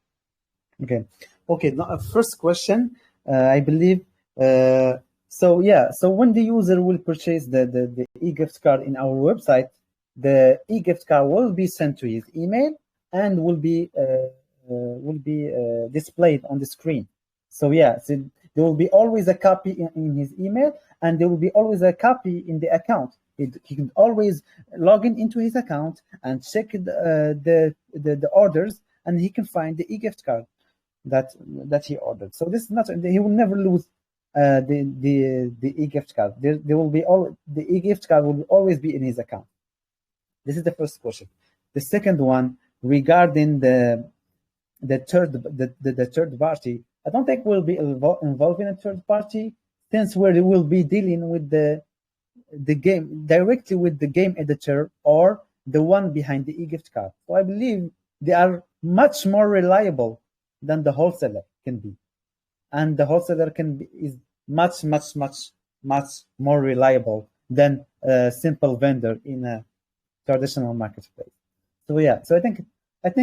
okay, okay. Now, first question, I believe. So yeah, so when the user will purchase the e-gift card in our website, the e-gift card will be sent to his email and will be displayed on the screen. So yeah, so there will be always a copy in his email, and there will be always a copy in the account. He can always log into his account and check the orders, and he can find the e-gift card that he ordered. So this is not, he will never lose the e-gift card. There will be the e-gift card will always be in his account. This is the first question. The second one regarding the third party, I don't think we'll be involved in a third party, since we will be dealing with the game directly with the game editor or the one behind the e-gift card. So I believe they are much more reliable than the wholesaler can be, and the wholesaler is much more reliable than a simple vendor in a traditional marketplace. So yeah, so I think at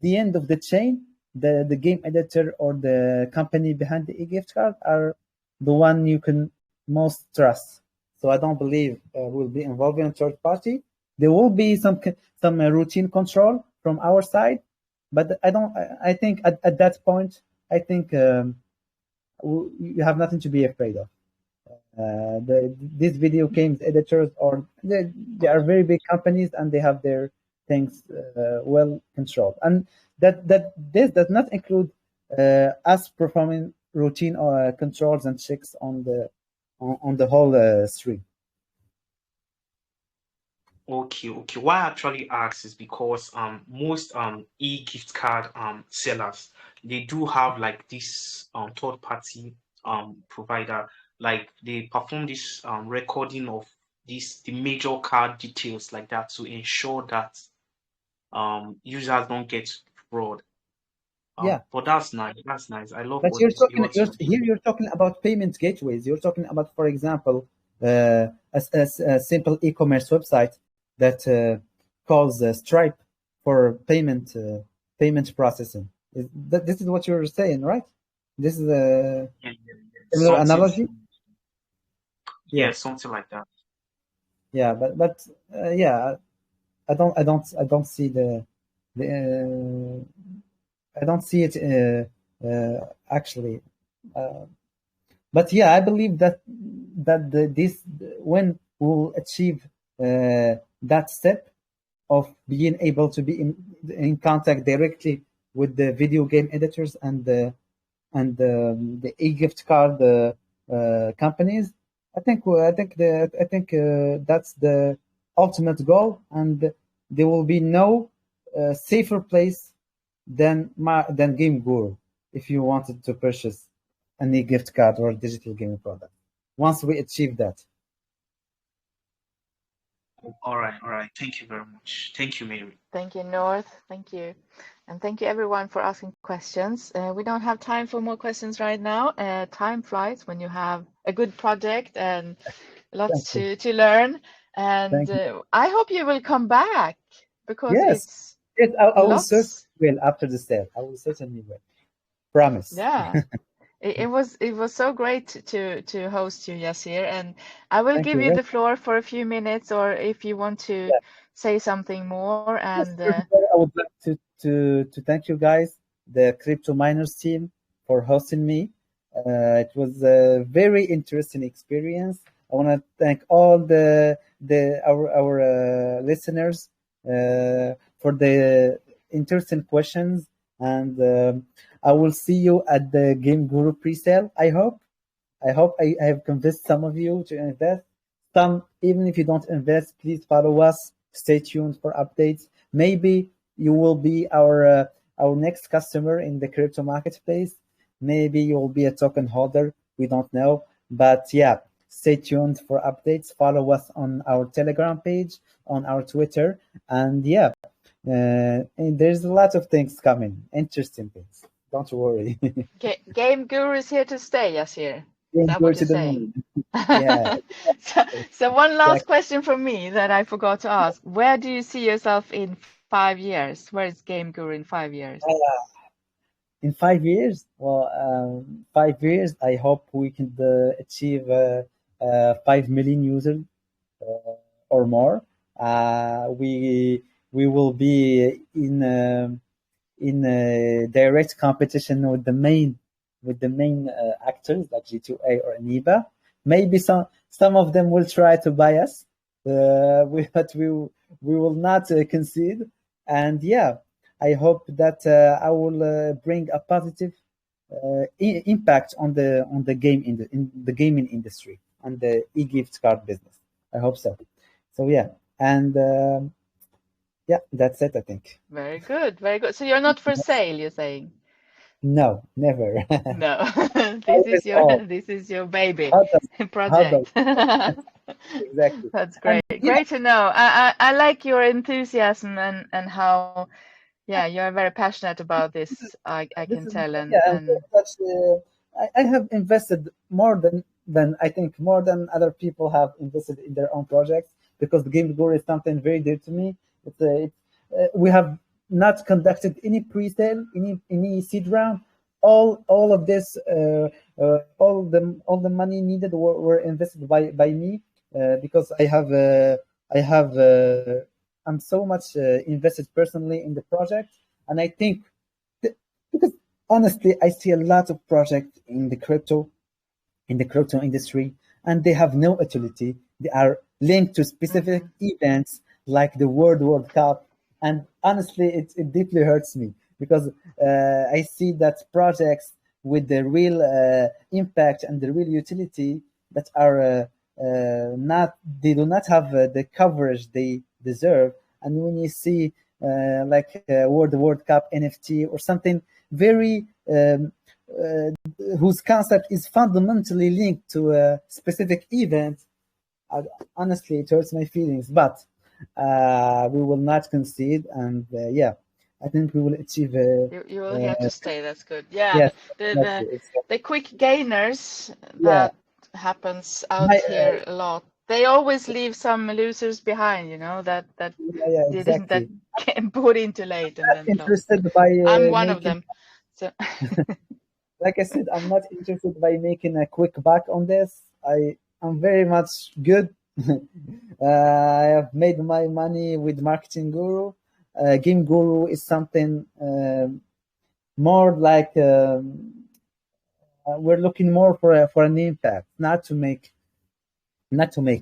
the end of the chain, the game editor or the company behind the e-gift card are the one you can most trust. So I don't believe we'll be involved in a third party. There will be some routine control from our side, but I think at that point, I think you have nothing to be afraid of. These video games editors, or they are very big companies, and they have their things well controlled, and that this does not include us performing routine controls and checks on the whole stream. Okay, okay. Why I actually ask is because most e-gift card sellers, they do have like this third party provider, like they perform this recording of the major card details like that to ensure that users don't get fraud. Yeah, But that's nice. That's nice. I love but what you're talking about payment gateways. You're talking about, for example, a simple e-commerce website that calls Stripe for payment processing. This is what you're saying, right? This is a yeah, similar analogy. Yeah, something like that. Yeah, but yeah, I don't see I don't see it actually. But yeah, I believe that this, when we'll achieve that step of being able to be in contact directly with the video game editors and the e-gift card companies, I think that's the ultimate goal, and there will be no safer place than GameGuru if you wanted to purchase an e-gift card or a digital gaming product. Once we achieve that. All right, all right. Thank you very much. Thank you, Mary. Thank you, North. Thank you. And thank you everyone for asking questions. We don't have time for more questions right now. Time flies when you have a good project and lots to learn. And I hope you will come back, because yes, I will certainly will after the sale. I will certainly will. Promise. Yeah. It was so great to host you, Yassir, and I will give you the floor for a few minutes, or if you want to say something more. And yes, I would like to thank you guys, the Crypto Miners team, for hosting me. It was a very interesting experience. I want to thank all our listeners for the interesting questions, and I will see you at the Game Guru pre-sale. I have convinced some of you to invest. Some, even if you don't invest, please follow us. Stay tuned for updates. Maybe you will be our next customer in the crypto marketplace. Maybe you will be a token holder. We don't know. But yeah, stay tuned for updates. Follow us on our Telegram page, on our Twitter. And yeah, and there's a lot of things coming, interesting things. Don't worry. Game Guru is here to stay, Yassir. Is that Go what to you're the saying? moon. Yeah. So one last Exactly. question from me that I forgot to ask. Where do you see yourself in 5 years? Where is Game Guru in 5 years? In 5 years, well, 5 years, I hope we can achieve 5 million users or more. We will be in direct competition with the main actors like G2A or Aniba. Maybe some of them will try to buy us, but we will not concede. And yeah, I hope that I will bring a positive impact on the in the gaming industry and the e-gift card business. I hope so. So yeah, and yeah, that's it. I think. Very good, very good. So you're not for sale, you're saying? No, never. No, Always all. this is your baby Huddle, huddle. project. Exactly. That's And great. yeah, Great to know. I like your enthusiasm and how, yeah, you're very passionate about this. I this can is tell yeah, I'm and very much. I have invested more than I think more than other people have invested in their own projects because the game Guru is something very dear to me. We have not conducted any pre-sale, any seed round. All of this, all the money needed were invested by me because I have I'm so much invested personally in the project, and I think because honestly, I see a lot of projects in the crypto industry, and they have no utility. They are linked to specific events like the World Cup, and honestly, it deeply hurts me because I see that projects with the real impact and the real utility that are not they do not have the coverage they deserve. And when you see like World Cup NFT or something very whose concept is fundamentally linked to a specific event, honestly, it hurts my feelings. But we will not concede, and yeah, I think we will achieve. you will here to stay. That's good. Yeah, Yes, the quick gainers yeah. that happens My, out here a lot. They always leave some losers behind, that yeah, didn't that exactly. get put in too late and I'm then not lost. interested by I'm one of making. them. So Like I said, I'm not interested by making a quick buck on this. I'm very much good. I have made my money with Marketing Guru. Game Guru is something more like we're looking more for an impact, not to make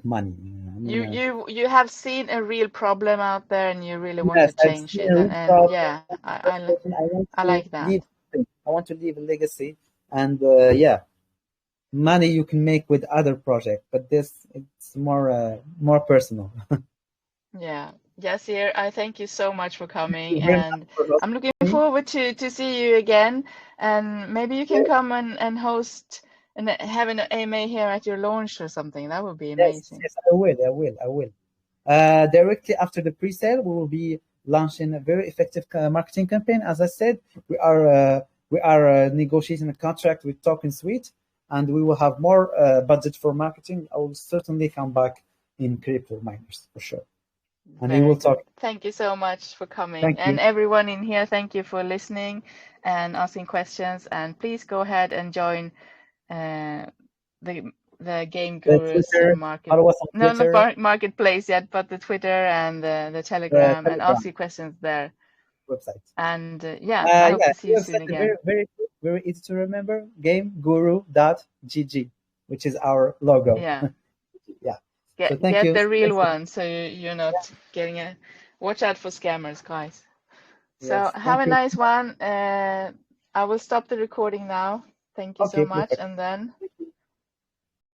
money. I mean, you have seen a real problem out there and you really want to yes, I've change seen it, a real and problem. yeah, I want I to like that. leave. I want to leave a legacy, and yeah, money you can make with other projects, but this it's more personal. Yeah. Yassir, I thank you so much for Thank you coming, very much and for I'm hosting looking me. forward to see you again, and maybe you can Yes, come and host and have an AMA here at your launch or something. That would be yes, amazing. yes, I will. Directly after the pre-sale, we will be launching a very effective marketing campaign. As I said, we are negotiating a contract with Token Suite, and we will have more budget for marketing. I will certainly come back in crypto miners for sure, and we Very will good. talk. Thank you so much for coming. Thank And you. everyone in here, thank you for listening and asking questions. And please go ahead and join uh, the Game Gurus Twitter, market. follow us on No, not Twitter, marketplace yet, but the Twitter and the Telegram, and Telegram ask your questions there. website. And yeah, I hope Yeah, to see you you have soon said a very, again. very very easy to remember. GameGuru.gg, which is our logo. Yeah. Yeah. So Get thank you. the real one, so you're not getting a. Watch out for scammers, guys. So Yes, have thank a you. nice one. I will stop the recording now. Thank you so Okay, much, perfect. and then